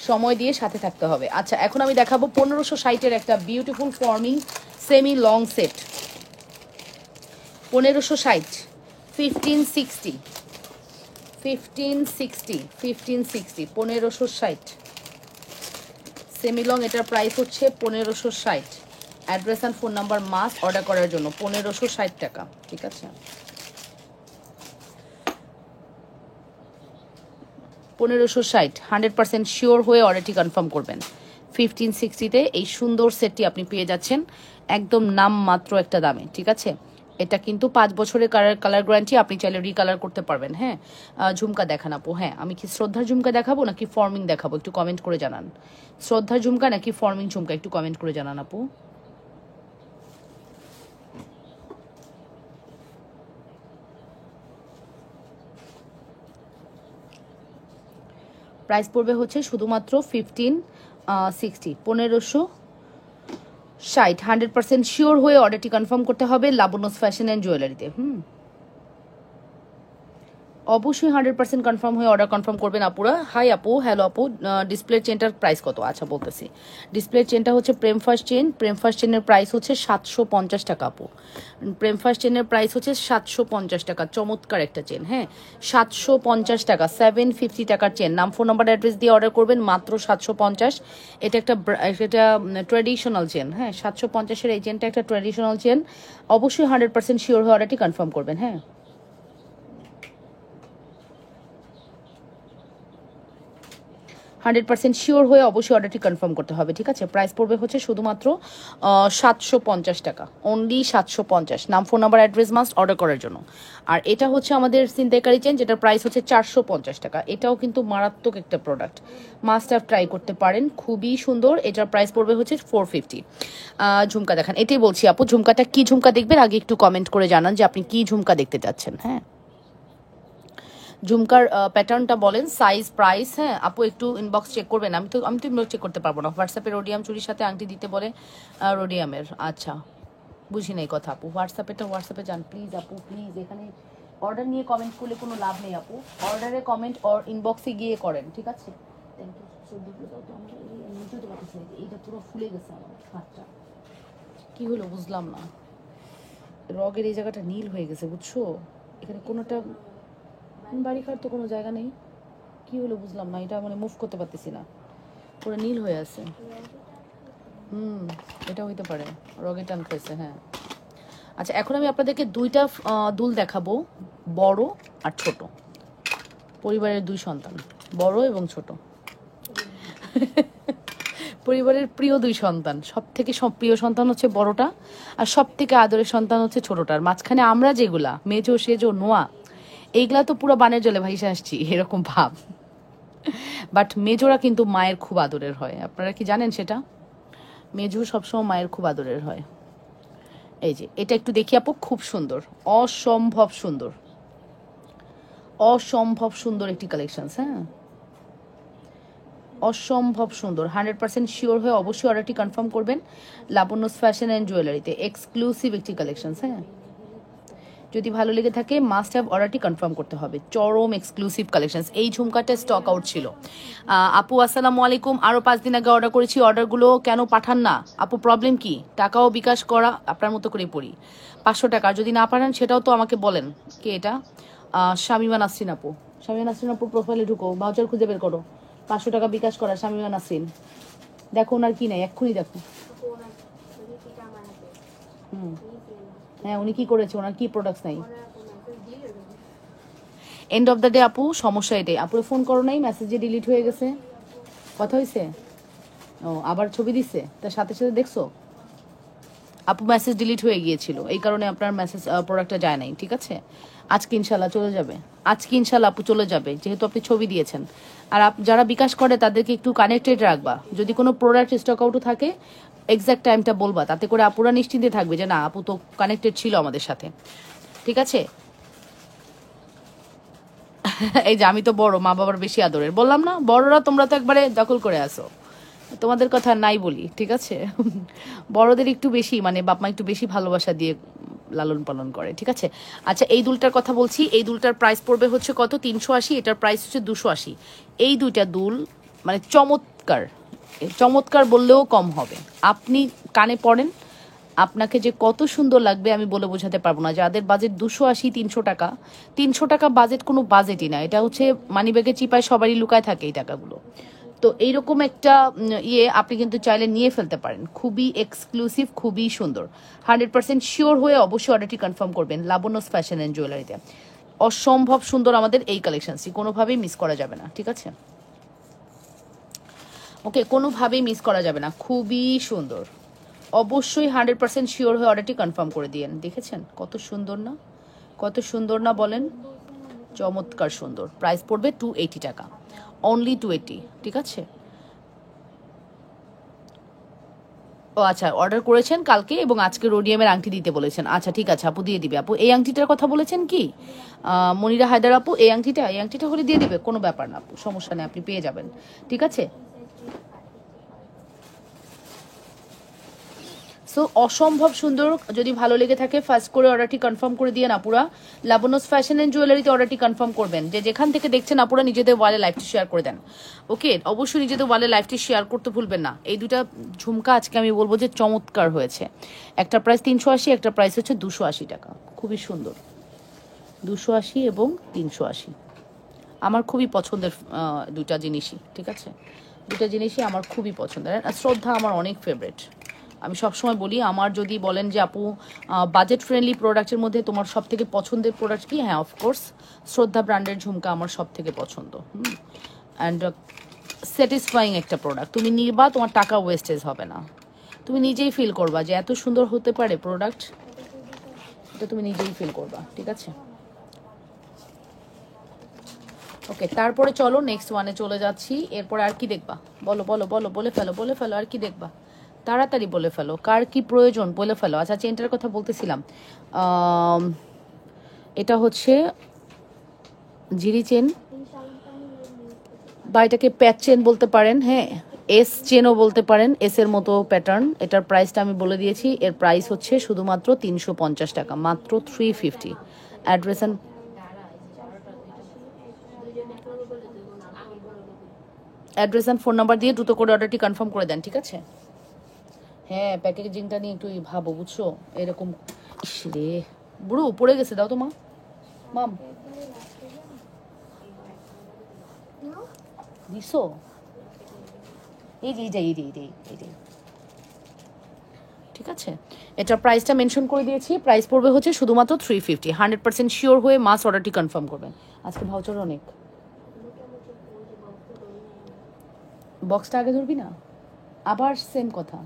সময় দিয়ে সাথে থাকতে হবে। আচ্ছা, এখন আমি দেখাবো 1560-এর একটা beautiful forming semi long set. 1560, 1560, 1560, 1560 semi long. এটার প্রাইস হচ্ছে 1560। Address and phone number must order করার জন্য 1560 টাকা। ঠিক আছে, 1560 100% শিওর হয়ে অর্ডারটি কনফার্ম করবেন। 1560-তে এই সুন্দর সেটটি আপনি পেয়ে যাচ্ছেন একদম নাম মাত্র একটা দামে। ঠিক আছে, এটা কিন্তু 5 বছরের কালার গ্যারান্টি, আপনি চাইলে রিকালার করতে পারবেন। হ্যাঁ, ঝুমকা দেখান আপু। হ্যাঁ, আমি কি শ্রদ্ধার ঝুমকা দেখাবো নাকি ফর্মিং দেখাবো? একটু কমেন্ট করে জানান। শ্রদ্ধার ঝুমকা নাকি ফর্মিং ঝুমকা, একটু কমেন্ট করে জানান আপু। প্রাইস পড়বে হচ্ছে শুধুমাত্র 1560, 1560। 100% শিওর হয়ে অর্ডারটি কনফার্ম করতে হবে লাবণ্যস ফ্যাশন অ্যান্ড জুয়েলারিতে। অবশ্যই 100% কনফার্ম হয়ে অর্ডার কনফার্ম করবেন আপুরা। হাই আপু, হ্যালো আপু, ডিসপ্লে চেনটার প্রাইস কত? আচ্ছা বলতেছি, ডিসপ্লে চেনটা হচ্ছে প্রেম ফার্স্ট চেন। প্রেম ফার্স্ট চেনের প্রাইস হচ্ছে 750 টাকা আপু। প্রেম ফার্স্ট চেনের প্রাইস হচ্ছে 750 টাকা। চমৎকার একটা চেন। হ্যাঁ, 750 টাকা, 750 টাকার চেন। নাম, ফোন নাম্বার, অ্যাড্রেস দিয়ে অর্ডার করবেন, মাত্র 750। এটা একটা ট্র্যাডিশনাল চেন। হ্যাঁ, 750-এর এই চেনটা একটা ট্র্যাডিশনাল চেন। অবশ্যই 100% শিওর হয়ে অর্ডারটি কনফার্ম করবেন। হ্যাঁ, 100% শিওর হয়ে অবশ্যই অর্ডারটি কনফার্ম করতে হবে। ঠিক আছে, প্রাইস পড়বে হচ্ছে শুধুমাত্র 750 টাকা, অনলি 750। নাম, phone number, address must order করার জন্য। আর এটা হচ্ছে আমাদের সিনথেকারি চেন, যেটার প্রাইস হচ্ছে 450 টাকা। এটাও কিন্তু মারাত্মক একটা প্রোডাক্ট, মাস্ট হ্যাভ ট্রাই করতে পারেন, খুবই সুন্দর। এটার প্রাইস পড়বে হচ্ছে 450। ঝুমকা দেখান, এটাই বলছি আপু, ঝুমকাটা কি ঝুমকা দেখবেন আগে একটু কমেন্ট করে জানান যে আপনি কি ঝুমকা দেখতে চাচ্ছেন। হ্যাঁ, ঝুমকার প্যাটার্নটা বলেন, সাইজ, প্রাইস। হ্যাঁ আপু, একটু ইনবক্স চেক করবেন। আমি তো ইনবক্স চেক করতে পারবো না। হোয়াটসঅ্যাপে রোডিয়াম চুরির সাথে আংটি দিতে বলে, রোডিয়ামের। আচ্ছা, বুঝি নাই কথা আপু। হোয়াটসঅ্যাপে যান প্লিজ আপু, প্লিজ। এখানে অর্ডার নিয়ে কমেন্ট করলে কোনো লাভ নেই আপু, অর্ডারে কমেন্ট ইনবক্সে গিয়ে করেন। ঠিক আছে, থ্যাংক ইউ। এইটা পুরো ফুলে গেছে আমার হাতটা, কি হলো বুঝলাম না। রগের এই জায়গাটা নীল হয়ে গেছে, বুঝছো? এখানে কোনোটা বাড়ি খাওয়ার তো কোনো জায়গা নেই, কি হলো বুঝলাম না। এটা মানে মুভ করতে পারতেছি না, পুরো নীল হয়ে আছে। এটা হইতে পারে, রগে টান খাইছে। হ্যাঁ, আচ্ছা, এখন আমি আপনাদেরকে দুইটা দুল দেখাবো, বড় আর ছোট। পরিবারের দুই সন্তান, বড় এবং ছোট। পরিবারের প্রিয় দুই সন্তান, সব থেকে প্রিয় সন্তান হচ্ছে বড়টা, আর সব থেকে আদরের সন্তান হচ্ছে ছোটটার। মাঝখানে আমরা যেগুলা মেজো, সেজো, নোয়া, এইগুলা তো পুরো বানের জলে ভাইসে আসছি, এরকম ভাব। বাট মেজোরা কিন্তু মায়ের খুব আদরের হয়, আপনারা কি জানেন সেটা? মেজো সবসময় মায়ের খুব আদরের হয়। এই যে এটা একটু দেখি আপু, খুব সুন্দর, অসম্ভব সুন্দর, অসম্ভব সুন্দর একটি কালেকশন। হ্যাঁ, অসম্ভব সুন্দর, 100% শিওর হয়ে অবশ্যই অর্ডারটি কনফার্ম করবেন লাবণ্যস ফ্যাশন অ্যান্ড জুয়েলারিতে। এক্সক্লুসিভ একটি কালেকশন, হ্যাঁ, যদি ভালো লেগে থাকে মাস্ট হ্যাভ অর্ডারটি কনফার্ম করতে হবে। চরম এক্সক্লুসিভ কালেকশনস। এই ঝুমকাটা স্টক আউট ছিল। আপু আসসালামু আলাইকুম, আরও 5 দিন আগে অর্ডার করেছি, অর্ডারগুলো কেন পাঠান না আপু? প্রবলেম কি? টাকাও বিকাশ করা আপনার মতো করে পড়ি, 500 টাকা। যদি না পাঠান সেটাও তো আমাকে বলেন। কে এটা? শামিমা নাসরিন আপু। শামিমা নাসরিন আপু প্রোফাইলে ঢুকো, ভাউচার খুঁজে বের করো, 500 টাকা বিকাশ করা শামিমা নাসরিন। দেখো ওনার কি নেই, এক্ষুনি দেখো। হ্যাঁ, উনি কি করেছে? ওনার কি প্রোডাক্টস নাই? এন্ড অফ দ্য ডে আপু, সমস্যা এটাই। আপুরে ফোন করো নাই, মেসেজে ডিলিট হয়ে গেছে। কথা হয়েছে? ও আবার ছবি দিচ্ছে, তার সাথে সাথে দেখছো আপু মেসেজ ডিলিট হয়ে গিয়েছিল, এই কারণে আপনার মেসেজ প্রোডাক্টটা যায় নাই। ঠিক আছে, আজকে ইনশাল্লাহ চলে যাবে। আজকে ইনশাল্লাহ আপু চলে যাবে, যেহেতু আপনি ছবি দিয়েছেন। আর যারা বিকাশ করে তাদেরকে একটু কানেক্টেড রাখবা। যদি কোনো প্রোডাক্ট স্টক আউটও থাকে এক্সাক্ট টাইমটা বলবা, তাতে করে আপুরা নিশ্চিন্তে থাকবে যে না আপু তো কানেক্টেড ছিল আমাদের সাথে। ঠিক আছে, এই যে আমি তো বড়, মা বাবার বেশি আদরের, বললাম না? বড়রা তোমরা তো একবারে দখল করে আসো, তোমাদের কথা নাই বলি। ঠিক আছে, বড়দের একটু বেশি, মানে বাপ মা একটু বেশি ভালোবাসা দিয়ে লালন পালন করে। ঠিক আছে, আচ্ছা এই দুলটার কথা বলছি। এই দুলটার প্রাইস পড়বে হচ্ছে কত? 380। এটার প্রাইস হচ্ছে 280। এই দুইটা দুল মানে চমৎকার, চমৎকার বললেও কম হবে। আপনি কানে পড়েন, আপনাকে যে কত সুন্দর লাগবে আমি বলে বোঝাতে পারবো না। যাদের বাজেট 280, 300 টাকা, 300 টাকা বাজেট কোনো বাজেটই না, এটা হচ্ছে মানিব্যাগে চিপায় সবারই লুকায় থাকে এই টাকাগুলো। তো এইরকম একটা আপনি কিন্তু চাইলে নিয়ে ফেলতে পারেন। খুবই এক্সক্লুসিভ, খুবই সুন্দর। 100% শিওর হয়ে অবশ্যই অর্ডারটি কনফার্ম করবেন লাবণ্যস ফ্যাশন অ্যান্ড জুয়েলারিতে। অসম্ভব সুন্দর আমাদের এই কালেকশনসটি, কোনোভাবেই মিস করা যাবে না। ঠিক আছে, ওকে, কোনোভাবেই মিস করা যাবে না, খুবই সুন্দর। অবশ্যই 100% শিওর হয়ে অর্ডারটি কনফার্ম করে দিয়েন। দেখেছেন কত সুন্দর না? কত সুন্দর না বলেন? চমৎকার সুন্দর। প্রাইস পড়বে 280 টাকা, অনলি 280। ঠিক আছে, ও আচ্ছা, অর্ডার করেছেন কালকে এবং আজকে রোডিয়ামের আংটি দিতে বলেছেন। আচ্ছা ঠিক আছে আপু, দিয়ে দিবে আপু। এই আংটিটার কথা বলেছেন কি মনিরা হায়দার আপু? এই আংটিটা হলে দিয়ে দিবে, কোনো ব্যাপার না আপু, সমস্যা নেই, আপনি পেয়ে যাবেন। ঠিক আছে, সো অসম্ভব সুন্দর। যদি ভালো লেগে থাকে ফার্স্ট করে অর্ডারটি কনফার্ম করে দিয়ে আপুরা লাবণ্যস ফ্যাশন অ্যান্ড জুয়েলারিতে অর্ডারটি কনফার্ম করবেন। যে যেখান থেকে দেখছেন আপুরা নিজেদের ওয়ালে লাইভটি শেয়ার করে দেন। ওকে, অবশ্যই নিজেদের ওয়ালে লাইভটি শেয়ার করতে ভুলবেন না। এই দুটা ঝুমকা আজকে আমি বলবো যে চমৎকার হয়েছে। একটা প্রাইস 380, একটা প্রাইস হচ্ছে 280 টাকা। খুবই সুন্দর, 280 এবং 380। আমার খুবই পছন্দের দুটা জিনিসই। ঠিক আছে, দুটা জিনিসই আমার খুবই পছন্দের। আর শ্রদ্ধা আমার অনেক ফেভারিট। আমি সবসময় বলি, আমার যদি বলেন যে আপু বাজেট ফ্রেন্ডলি প্রোডাক্টের মধ্যে তোমার সব থেকে পছন্দের প্রোডাক্ট কি, হ্যাঁ অফকোর্স শ্রদ্ধা ব্র্যান্ডের ঝুমকা আমার সব থেকে পছন্দ। অ্যান্ড স্যাটিসফাইং একটা প্রোডাক্ট। তুমি নিবা, তোমার টাকা ওয়েস্টেজ হবে না, তুমি নিজেই ফিল করবা যে এত সুন্দর হতে পারে প্রোডাক্ট, এটা তুমি নিজেই ফিল করবা। ঠিক আছে, ওকে, তারপরে চলো নেক্সট ওয়ানে চলে যাচ্ছি। এরপরে আর কি দেখবা? বলো বলো বলো, বলে ফেলো বলে ফেলো, আর কি দেখবা? তাড়াতাড়ি বলে ফেলো, কার কি প্রয়োজন বলে ফেলো। আচ্ছা চেনটার কথা বলতেছিলাম, এটা হচ্ছে জিরি চেন, বা এটাকে প্যাচ চেন বলতে পারেন, হ্যাঁ এস চেনও বলতে পারেন, এস এর মতো প্যাটার্ন। এটার প্রাইসটা আমি বলে দিয়েছি, এর প্রাইস হচ্ছে শুধুমাত্র 350 টাকা, মাত্র 350। অ্যাড্রেস অ্যান্ড ফোন নাম্বার দিয়ে দ্রুত করে অর্ডারটি কনফার্ম করে দেন। ঠিক আছে, হ্যাঁ প্যাকেজিংটা নিয়ে একটু ভাবো, বুঝছো? এরকম ইস রে, বুড়ো পড়ে গেছে, দাও তো মা, মাম দিছো, এই যে এই ঠিক আছে, এটার প্রাইসটা মেনশন করে দিয়েছি। প্রাইস পড়বে হচ্ছে শুধুমাত্র 350। 100% শিওর হয়ে মাস অর্ডারটি কনফার্ম করবেন। আজকে ভাউচার অনেক। বক্সটা আগে ধরবি না, আবার সেম কথা।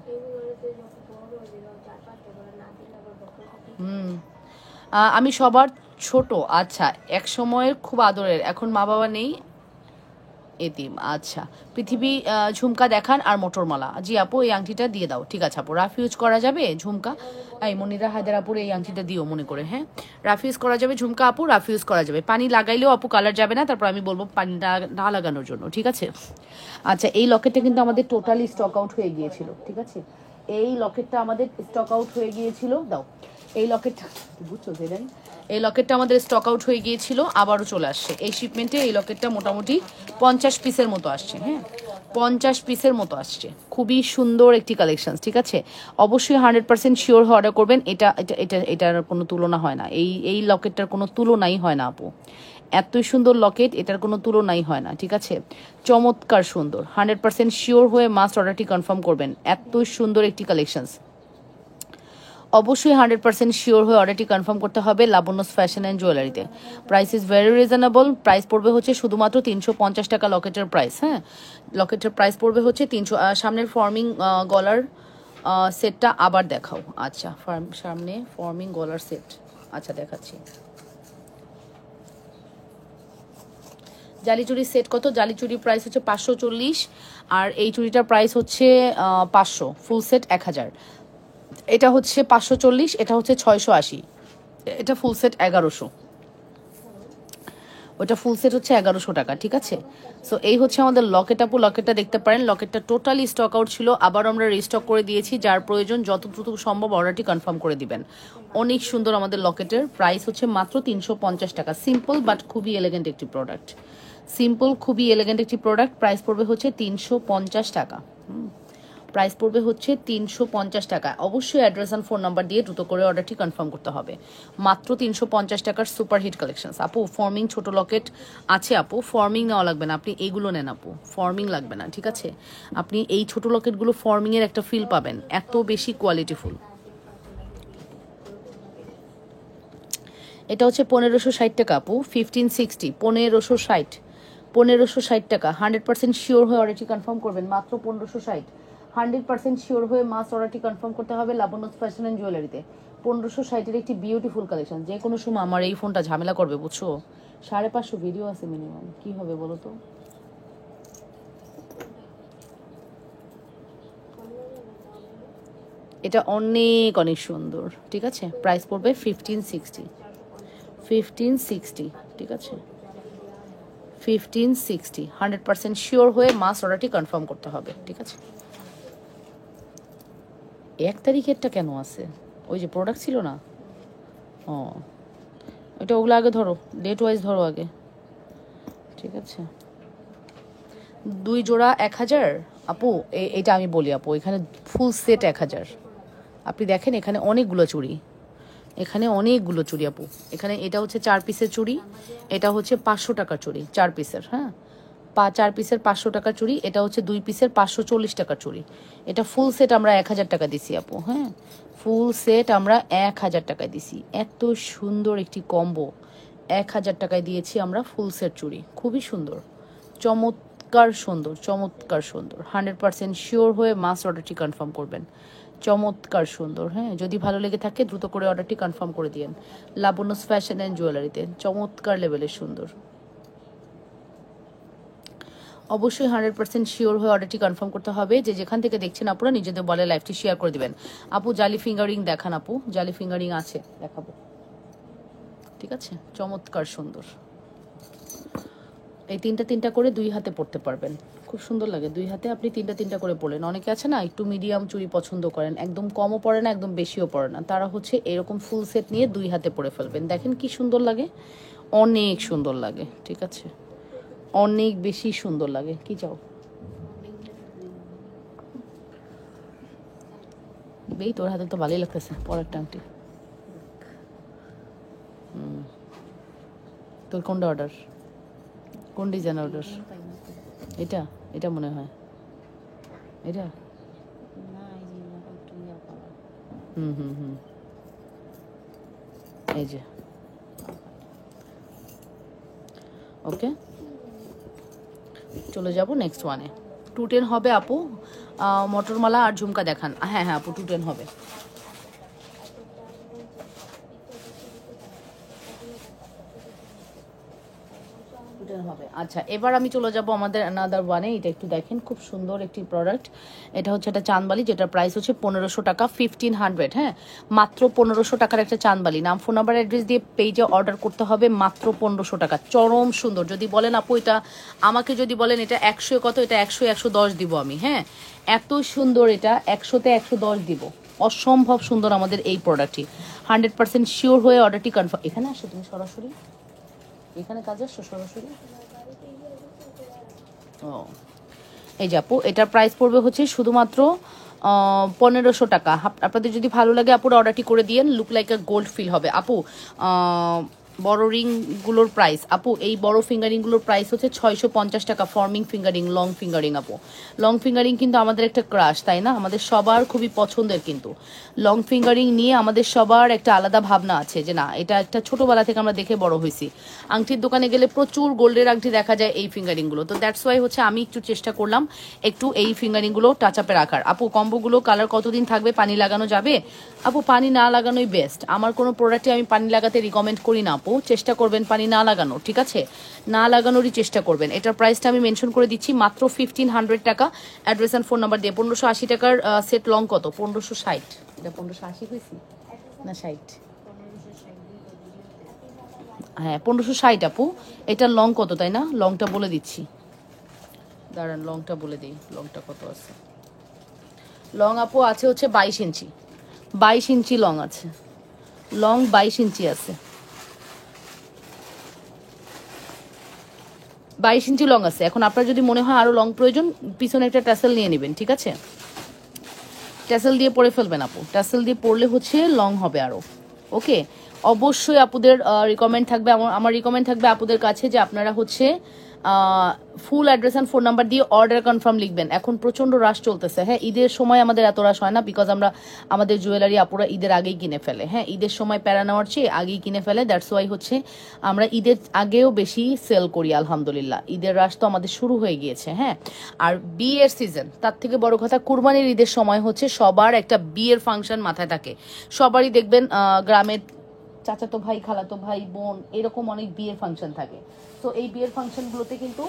আমি সবার ছোট। আচ্ছা, এক সময়ের খুব আদরের, এখন মা বাবা নেই। এতিম, আচ্ছা। পৃথিবী ঝুমকা দেখান আর মোটরমালা। জি আপু এই আংটিটা দিয়ে দাও। ঠিক আছে আপু, রাফ ইউজ করা যাবে ঝুমকা? এই মনিরা হায়দার আপুর এই আংটিটা দিও মনে করে, হ্যাঁ। রাফ ইউজ করা যাবে ঝুমকা আপু, রাফ ইউজ করা যাবে। পানি লাগাইলেও আপু কালার যাবে না, তারপর আমি বলবো পানি না লাগানোর জন্য, ঠিক আছে। আচ্ছা, এই লকেটটা কিন্তু আমাদের টোটালি স্টক আউট হয়ে গিয়েছিল, ঠিক আছে। এই লকেটটা আমাদের স্টক আউট হয়ে গিয়েছিল, দাও। এই লকেটটা বুঝছো যে এই লকেটটা আমাদের স্টক আউট হয়ে গিয়েছিল, আবারও চলে আসছে এই শিপমেন্টে। এই লকেটটা মোটামুটি 50 পিসের মতো আসছে, হ্যাঁ, 50 পিসের মতো আসছে। খুবই সুন্দর একটি কালেকশন, ঠিক আছে। অবশ্যই 100% শিওর হয়ে অর্ডার করবেন। এটার কোনো তুলনা হয় না। এই লকেটটার কোনো তুলনাই হয় না আপু। এতই সুন্দর লকেট, এটার কোনো তুলনাই হয় না, ঠিক আছে। চমৎকার সুন্দর, 100% শিওর হয়ে মাস্ট অর্ডারটি কনফার্ম করবেন। এতই সুন্দর একটি কালেকশনস, অবশ্যই 100% শিওর হয়ে অর্ডারটি কনফার্ম করতে হবে লাবণ্যস ফ্যাশন অ্যান্ড জুয়েলারিতে। Price is very reasonable. Price পড়বে হচ্ছে শুধুমাত্র 350 টাকা লকেটের প্রাইস, হ্যাঁ। লকেটের প্রাইস পড়বে হচ্ছে 300। সামনের ফর্মিং গলার সেটটা আবার দেখাও। আচ্ছা, সামনে ফর্মিং গলার সেট, আচ্ছা দেখাচ্ছি। জালি চুরির সেট কত? জালি চুরির প্রাইস হচ্ছে 540, আর এই চুড়িটার প্রাইস হচ্ছে 500। Full set 1000। এটা হচ্ছে 540, এটা হচ্ছে 680, এটা ফুল সেট 1100, ওটা ফুল সেট হচ্ছে 1100 টাকা, ঠিক আছে। সো এই হচ্ছে আমাদের লকেট আপু। লকেটটা দেখতে পারেন, লকেটটা টোটালি স্টক আউট ছিল, আবার আমরা রিস্টক করে দিয়েছি। যার প্রয়োজন যত দ্রুত সম্ভব অর্ডারটি কনফার্ম করে দিবেন। অনেক সুন্দর আমাদের লকেটের প্রাইস হচ্ছে মাত্র 350 টাকা। সিম্পল বাট খুবই এলিগেন্ট একটি প্রোডাক্ট, সিম্পল খুবই এলিগেন্ট একটি প্রোডাক্ট। প্রাইস পড়বে হচ্ছে 350 টাকা। প্রাইস পড়বে হচ্ছে 350 টাকা। অবশ্যই অ্যাড্রেস অ্যান্ড ফোন নাম্বার দিয়ে দ্রুত করে অর্ডারটি কনফার্ম করতে হবে। মাত্র 350 টাকার সুপার হিট কালেকশন। আপু ফর্মিং ছোট লকেট আছে আপু, ফর্মিং নেওয়া লাগবে না, আপনি এইগুলো নেন আপু, ফর্মিং লাগবে না, ঠিক আছে। আপনি এই ছোট লকেটগুলো ফর্মিংয়ের একটা ফিল পাবেন, এত বেশি কোয়ালিটিফুল। এটা হচ্ছে 1560 টাকা আপু, 1560, 1560 টাকা। 100% শিওর হয়ে অর্ডারটি কনফার্ম করবেন, মাত্র 1560। 100% শিওর হয়ে মাস অর্ডারটি কনফার্ম করতে হবে লাবণ্য ফ্যাশন অ্যান্ড জুয়েলারিতে। 1560-এর একটি বিউটিফুল কালেকশন। যে কোনো সময় আমার এই ফোনটা ঝামেলা করবে, বুঝছো। 550 ভিডিও আছে মিনিমাম, কি হবে বলো তো। এটা অনেক অনেক সুন্দর, ঠিক আছে। প্রাইস পড়বে 1560, 1560, ঠিক আছে। 1560, 100% শিওর হয়ে মাস অর্ডারটি কনফার্ম করতে হবে, ঠিক আছে। 1 তারিখেরটা কেন আছে? ওই যে প্রোডাক্ট ছিল না, ও ওইটা, ওগুলো আগে ধরো, ডেট ওয়াইজ ধরো আগে, ঠিক আছে। 2 জোড়া 1000 আপু। এটা আমি বলি আপু, এখানে ফুল সেট 1000। আপনি দেখেন এখানে অনেকগুলো চুড়ি, এখানে অনেকগুলো চুড়ি আপু। এখানে এটা হচ্ছে 4 পিসের চুড়ি, এটা হচ্ছে 500 টাকার চুড়ি 4 পিসের, হ্যাঁ। 4 পিসের 500 টাকার চুড়ি, এটা হচ্ছে 2 পিসের 540 টাকার চুড়ি। এটা ফুল সেট আমরা 1000 টাকা দিছি আপু, হ্যাঁ। ফুল সেট আমরা 1000 টাকায় দিছি। এত সুন্দর একটি কম্বো 1000 টাকায় দিয়েছি আমরা ফুল সেট চুড়ি, খুবই সুন্দর, চমৎকার সুন্দর, চমৎকার সুন্দর। 100% শিওর হয়ে মাস অর্ডারটি কনফার্ম করবেন। চমৎকার সুন্দর, হ্যাঁ। যদি ভালো লেগে থাকে দ্রুত করে অর্ডারটি কনফার্ম করে দিন লাবণ্যস ফ্যাশন অ্যান্ড জুয়েলারিতে। চমৎকার লেভেলের সুন্দর। অবশ্যই 100% শিওর হয়ে অর্ডারটি কনফার্ম করতে হবে। যে যেখান থেকে দেখছেন আপনারা নিজেদের বলে লাইভটি শেয়ার করে দিবেন। আপু জালি ফিঙ্গারিং দেখান আপু, জালি ফিঙ্গারিং আছে দেখাবো, ঠিক আছে। চমৎকার সুন্দর। এই তিনটা করে 2 হাতে পড়তে পারবেন, খুব সুন্দর লাগে 2 হাতে। আপনি তিনটা করে পড়লেন। অনেকে আছে না একটু মিডিয়াম চুড়ি পছন্দ করেন, একদম কমও পড়ে না একদম বেশিও পড়ে না, তারা হচ্ছে এরকম ফুল সেট নিয়ে 2 হাতে পরে ফেলবেন। দেখেন কি সুন্দর লাগে, অনেক সুন্দর লাগে, ঠিক আছে, অনেক বেশি সুন্দর লাগে। কি চাও বেই, তোর হাতে তো ভালোই লাগতেছে পরের টাংটি। তোর কোনটা অর্ডার, কোন ডিজাইন অর্ডার? এটা এটা মনে হয় এটা। এই যে ওকে, চলে যাব নেক্সট ওয়ানে। 210 হবে আপু। মটরমালা আর ঝুমকা দেখান। হ্যাঁ হ্যাঁ আপু 210 হবে। ফুটেন হবে। আচ্ছা, এবার আমি চলে যাব আমাদের অ্যানাদার ওয়ানে। এটা একটু দেখেন, খুব সুন্দর একটি প্রোডাক্ট। এটা হচ্ছে একটা চাঁদবালি, যেটার প্রাইস হচ্ছে 1500 টাকা, 1500। হ্যাঁ, মাত্র 1500 টাকার একটা চাঁদবালি। নাম, ফোন নাম্বার, অ্যাড্রেস দিয়ে পেজে অর্ডার করতে হবে, মাত্র 1500 টাকা। চরম সুন্দর। যদি বলেন আপু এটা আমাকে, যদি বলেন এটা 100 কত, এটা 100 110 দিব আমি। হ্যাঁ, এত সুন্দর, এটা 100-তে 110 দিব। অসম্ভব সুন্দর আমাদের এই প্রোডাক্টটি। 100% শিওর হয়ে অর্ডারটি কনফার্ম। এখানে আসো তুমি সরাসরি, এখানে কাজ আসছো সরাসরি। ও, এই যে আপু, এটার প্রাইস পড়বে হচ্ছে শুধুমাত্র 1500 টাকা। আপনাদের যদি ভালো লাগে আপুর অর্ডারটি করে দিয়েন, look like a gold feel হবে। আপু বড় রিংগুলোর প্রাইস, আপু এই বড় ফিঙ্গারিংগুলোর প্রাইস হচ্ছে 650 টাকা। ফর্মিং ফিঙ্গারিং, লং ফিঙ্গারিং আপু। লং ফিঙ্গারিং কিন্তু আমাদের একটা ক্রাশ, তাই না? আমাদের সবার খুবই পছন্দের। কিন্তু লং ফিঙ্গারিং নিয়ে আমাদের সবার একটা আলাদা ভাবনা আছে যে না, এটা একটা ছোটোবেলা থেকে আমরা দেখে বড় হয়েছি। আংটির দোকানে গেলে প্রচুর গোল্ডের আংটি দেখা যায় এই ফিঙ্গারিংগুলো। তো দ্যাটস ওয়াই হচ্ছে আমি একটু চেষ্টা করলাম একটু এই ফিঙ্গারিংগুলো টাচ আপে রাখার। আপু কম্বোগুলো কালার কতদিন থাকবে? পানি লাগানো যাবে? আপু পানি না লাগানোই বেস্ট। আমার কোনো প্রোডাক্টে আমি পানি লাগাতে রিকমেন্ড করি না আপু। চেষ্টা করবেন পানি না লাগানোর, ঠিক আছে? না লাগানোরই চেষ্টা করবেন। এটার প্রাইসটা আমি মেনশন করে দিচ্ছি, মাত্র 1500 টাকা। অ্যাড্রেস অ্যান্ড ফোন নাম্বার দিয়ে। 1580 টাকার সেট। লং কত? 1560। এটা 1580 হয়েছি না 60? হ্যাঁ 1560 আপু। এটার লং কত, তাই না? লংটা বলে দিচ্ছি, দাঁড়ান লংটা বলে দিই। লংটা কত আছে? লং আপু আছে হচ্ছে 22 ইঞ্চি। 22 ইঞ্চি লং আছে। লং 22 ইঞ্চি আছে। 22 ইঞ্চি লং আছে। এখন আপনার যদি মনে হয় আরো লং প্রয়োজন, পিছনে একটা ট্যাসেল নিয়ে নেবেন, ঠিক আছে? ট্যাসেল দিয়ে পরে ফেলবেন আপু। ট্যাসেল দিয়ে পরলে হচ্ছে লং হবে আরো। ওকে, অবশ্যই আপুদের রিকমেন্ড থাকবে, আমার রিকমেন্ড থাকবে আপুদের কাছে যে আপনারা হচ্ছে ফুল অ্যাড্রেস অ্যান্ড ফোন নাম্বার দিয়ে অর্ডার কনফার্ম লিখবেন। এখন প্রচণ্ড রাশ চলতেছে। হ্যাঁ, ঈদের সময় আমাদের এত রাশ হয় না, বিকজ আমরা আমাদের জুয়েলারি আপুরা ঈদের আগেই কিনে ফেলে। হ্যাঁ, ঈদের সময় প্যারা নেওয়ার চেয়ে আগেই কিনে ফেলে। দ্যাটস ওয়াই হচ্ছে আমরা ঈদের আগেও বেশি সেল করি আলহামদুলিল্লাহ। ঈদের রাশ তো আমাদের শুরু হয়ে গিয়েছে। হ্যাঁ, আর বিয়ের সিজন, তার থেকে বড় কথা কুরবানির ঈদের সময় হচ্ছে সবার একটা বিয়ের ফাংশন মাথায় থাকে। সবারই দেখবেন গ্রামের চাচাতো ভাই, খালাতো ভাই, বোন, এরকম অনেক বিয়ের ফাংশন থাকে। তো এই বিয়ের ফাংশনগুলোতে কিন্তু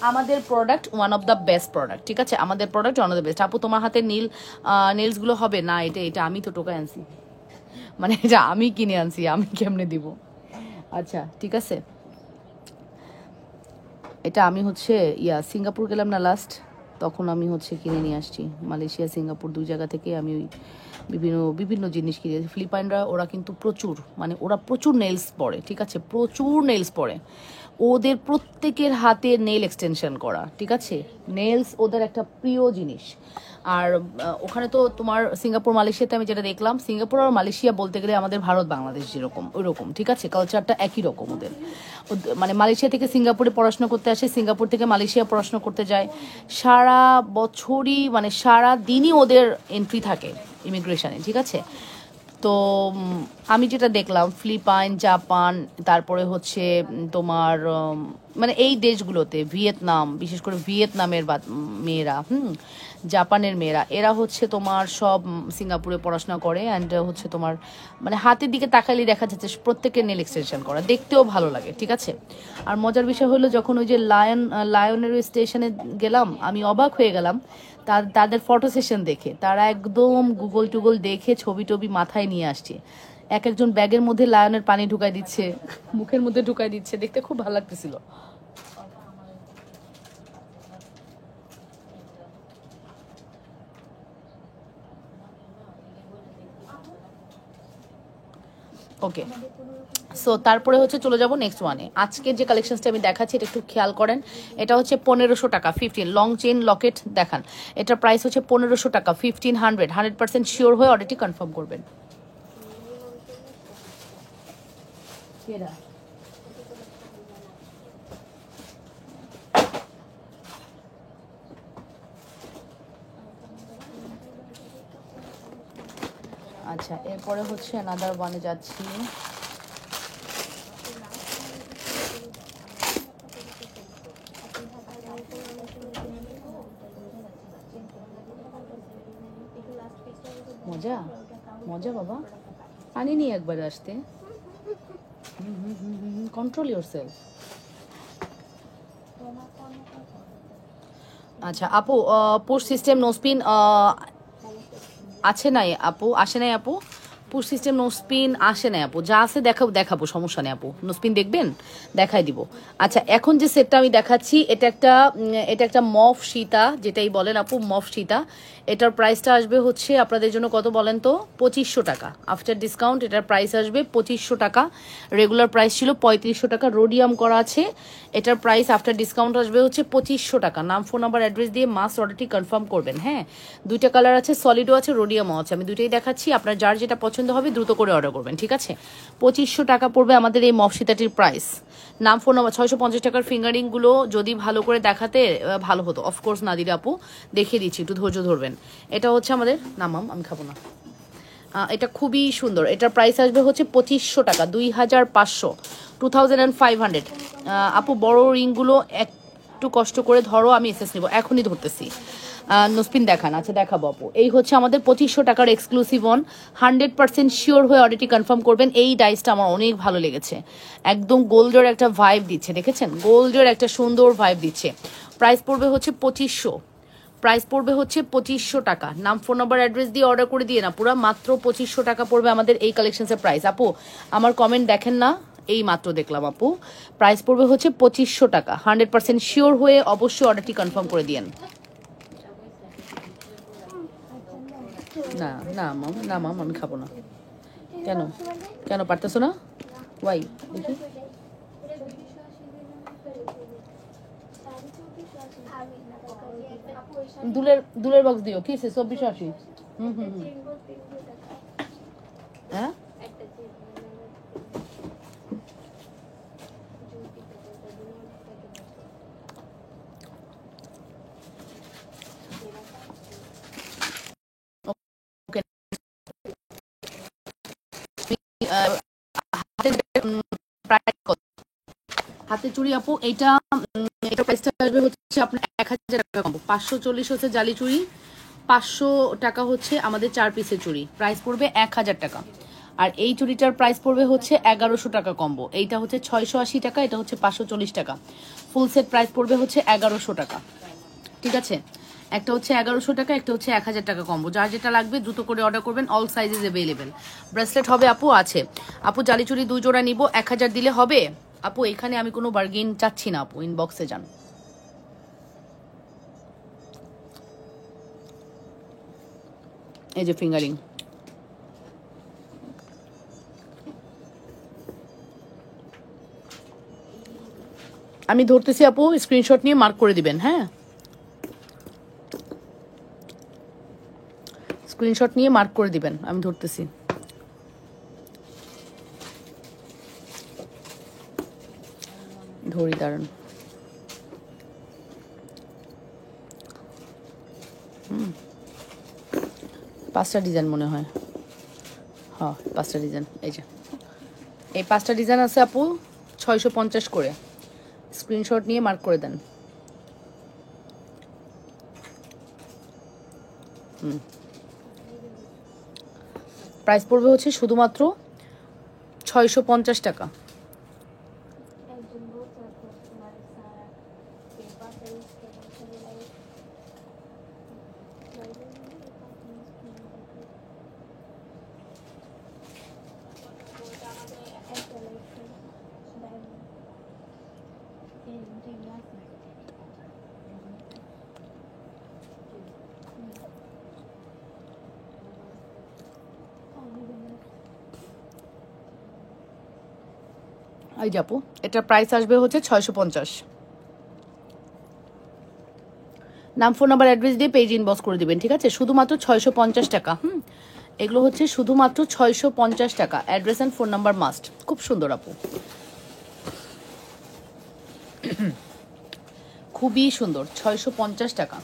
আমাদের product one of the best product, ঠিক আছে? আমাদের product one of the best. আপু তোমার হাতে নেলসগুলো হবে না? এটা আমি তো টোকায় আনছি, মানে এটা আমি কিনে আনছি, আমি কেমনে দিব? আচ্ছা ঠিক আছে, এটা আমি হচ্ছে সিঙ্গাপুর গেলাম না লাস্ট, তখন আমি হচ্ছে কিনে নিয়ে আসছি। মালয়েশিয়া সিঙ্গাপুর দুই জায়গা থেকে আমি ওই বিভিন্ন বিভিন্ন জিনিস কিনে। ফিলিপাইনরা ওরা কিন্তু প্রচুর, মানে ওরা প্রচুর নেলস পরে, ঠিক আছে? প্রচুর নেলস পরে। ওদের প্রত্যেকের হাতে নেল এক্সটেনশন করা, ঠিক আছে? নেলস ওদের একটা প্রিয় জিনিস। আর ওখানে তো তোমার সিঙ্গাপুর মালয়েশিয়াতে আমি যেটা দেখলাম, সিঙ্গাপুর আর মালয়েশিয়া বলতে গেলে আমাদের ভারত বাংলাদেশ যেরকম ওই রকম, ঠিক আছে? কালচারটা একই রকম ওদের। মানে মালয়েশিয়া থেকে সিঙ্গাপুরে পড়াশোনা করতে আসে, সিঙ্গাপুর থেকে মালয়েশিয়া পড়াশোনা করতে যায়। সারা বছরই মানে সারা দিনই ওদের এন্ট্রি থাকে ইমিগ্রেশনে, ঠিক আছে? তো আমি যেটা দেখলাম ফিলিপাইন, জাপান, তারপরে হচ্ছে তোমার মানে এই দেশগুলোতে ভিয়েতনাম, বিশেষ করে ভিয়েতনামের মেয়েরা, জাপানের মেয়েরা, এরা হচ্ছে তোমার সব সিঙ্গাপুরে পড়াশোনা করে। অ্যান্ড হচ্ছে তোমার মানে হাতের দিকে তাকালেই দেখা যাচ্ছে প্রত্যেকের নেল এক্সটেনশন করা, দেখতেও ভালো লাগে, ঠিক আছে? আর মজার বিষয় হলো যখন ওই যে লায়নের স্টেশনে গেলাম, আমি অবাক হয়ে গেলাম তাদের ফটো সেশন দেখে। তারা একদম গুগল টুগল দেখে ছবি টবি মাথায় নিয়ে আসছে। এক একজন ব্যাগের মধ্যে লায়নের পানি ঢুকাই দিচ্ছে, মুখের মধ্যে ঢুকাই দিচ্ছে, দেখতে খুব ভালো লাগতেছিল। ওকে, সো তারপরে হচ্ছে চলে যাব নেক্সট ওয়ানে। আজকের যে কালেকশনসটা আমি দেখাচ্ছি এটা একটু খেয়াল করেন। এটা হচ্ছে 1500 টাকা, 15 লং চেন লকেট দেখান। এটার প্রাইস হচ্ছে 1500 টাকা, 1500। 100% শিওর হয়ে অর্ডারটি কনফার্ম করবেন। আচ্ছা, এরপরে হচ্ছে অ্যানাদার ওয়ানে যাচ্ছি। মজা মজা বাবা, পানি নিয়ে একবার আসতে। Control your self. আচ্ছা আপু, পুশ সিস্টেম নোস্পিন আছে নাই আপু, আসে নাই আপু, পুশ সিস্টেম নোস্পিন আসে নাই আপু, যা আছে দেখাবো, সমস্যা নেই আপু, নোস্পিন দেখবেন দেখাই দিব। আচ্ছা এখন যে সেটটা আমি দেখাচ্ছি এটা একটা মফ সীতা, যেটাই বলেন আপু, মফ সীতা। এটার প্রাইসটা আসবে হচ্ছে আপনাদের জন্য কত বলেন তো, 2500 টাকা। আফটার ডিসকাউন্ট এটার প্রাইস আসবে 2500 টাকা। রেগুলার প্রাইস ছিল 3500 টাকা, রোডিয়াম করা আছে। এটার প্রাইস আফটার ডিসকাউন্ট আসবে হচ্ছে 2500 টাকা। নাম, ফোন নাম্বার, অ্যাড্রেস দিয়ে মাস্ট অর্ডারটি কনফার্ম করবেন। হ্যাঁ, দুইটা কালার আছে, সলিডও আছে, রোডিয়ামও আছে, আমি দুইটাই দেখাচ্ছি। আপনার যার যেটা পছন্দ হবে দ্রুত করে অর্ডার করবেন, ঠিক আছে। 2500 টাকা পড়বে আমাদের এই মফ সীতাটির প্রাইস। নাম, ফোন নাম্বার, 650 টাকার ফিঙ্গারিংগুলো যদি ভালো করে দেখাতে ভালো হতো। অফকোর্স নাদিরা আপু দেখিয়ে দিচ্ছি, একটু ধৈর্য ধরবেন। এটা হচ্ছে আমাদের নামাম, আমি খাবো না। এটা খুবই সুন্দর, এটার প্রাইস আসবে হচ্ছে 2500 টাকা, 2500, 2500। আপু বড় রিংগুলো একটু কষ্ট করে ধরো, আমি এসএস নিব, এখনই ধরতেছি। নোসপিন দেখান, আচ্ছা দেখাবো আপু। এই হচ্ছে আমাদের 2500 টাকার এক্সক্লুসিভ অন। 100% শিওর হয়ে অর্ডারটি কনফার্ম করবেন। এই ডাইসটা আমার অনেক ভালো লেগেছে, একদম গোল্ডের একটা ভাইব দিচ্ছে, দেখেছেন, গোল্ডের একটা সুন্দর ভাইব দিচ্ছে। প্রাইস পড়বে হচ্ছে 2500, প্রাইস পড়বে হচ্ছে 2500 টাকা। নাম, ফোন নাম্বার, অ্যাড্রেস দিয়ে অর্ডার করে দিয়ে না, পুরো মাত্র 2500 টাকা পড়বে আমাদের এই কালেকশনসের প্রাইস। আপু আমার কমেন্ট দেখেন না, এই মাত্র দেখলাম আপু। প্রাইস পড়বে হচ্ছে 2500 টাকা। 100% শিওর হয়ে অবশ্যই অর্ডারটি কনফার্ম করে দিয়েন। না না মাম, না মাম, আমি খাবো না। কেন কেন পারতেছো না? ওয়াই দেখি। দুলের বক্স দিও, কি 2480? হুম হুম হুম। হ্যাঁ ওকে। হাতের চুড়ি আপু, এটা প্রাইসটা আসবে হচ্ছে আপনার 1000 টাকা কম। 540 হচ্ছে জালি চুড়ি, 500 টাকা হচ্ছে আমাদের 4 পিসের চুড়ি, প্রাইস পড়বে 1000 টাকা। আর এই চুড়িটার প্রাইস পড়বে হচ্ছে 1100 টাকা কম্বো। এইটা হচ্ছে 680 টাকা, এটা হচ্ছে 540 টাকা। ফুল সেট প্রাইস পড়বে হচ্ছে 1100 টাকা, ঠিক আছে। একটা হচ্ছে 1100 টাকা, একটা হচ্ছে 1000 টাকা কম্বো। যার যেটা লাগবে দ্রুত করে অর্ডার করবেন, অল সাইজেস অ্যাভেলেবেল। ব্রেসলেট হবে আপু, আছে আপু। জালি চুড়ি 2 জোড়া নিব, 1000 দিলে হবে আপু। এখানে আমি কোনো বার্গেন চাচ্ছি না আপু, ইনবক্সে যান। এই যে ফিঙ্গারিং, আমি ধরতেছি আপু, স্ক্রিনশট নিয়ে মার্ক করে দিবেন। হ্যাঁ, স্ক্রিনশট নিয়ে মার্ক করে দিবেন, আমি ধরতেছি। ধরি দাঁড়ান। পাঁচটা ডিজাইন মনে হয়, হ্যাঁ 5টা ডিজাইন। এই যে এই 5টা ডিজাইন আছে আপু, 650 করে। স্ক্রিনশট নিয়ে মার্ক করে দেন। প্রাইস পড়বে হচ্ছে শুধুমাত্র 650 টাকা। এই যে আপু, এটার প্রাইস আসবে হচ্ছে 650। নাম, ফোন নাম্বার, অ্যাড্রেস দিয়ে পেজ ইনবক্স করে দিবেন, ঠিক আছে। শুধুমাত্র 650 টাকা। এগুলো হচ্ছে শুধুমাত্র 650 টাকা। Address and phone number must. খুব সুন্দর আপু, খুবই সুন্দর, 650 টাকা।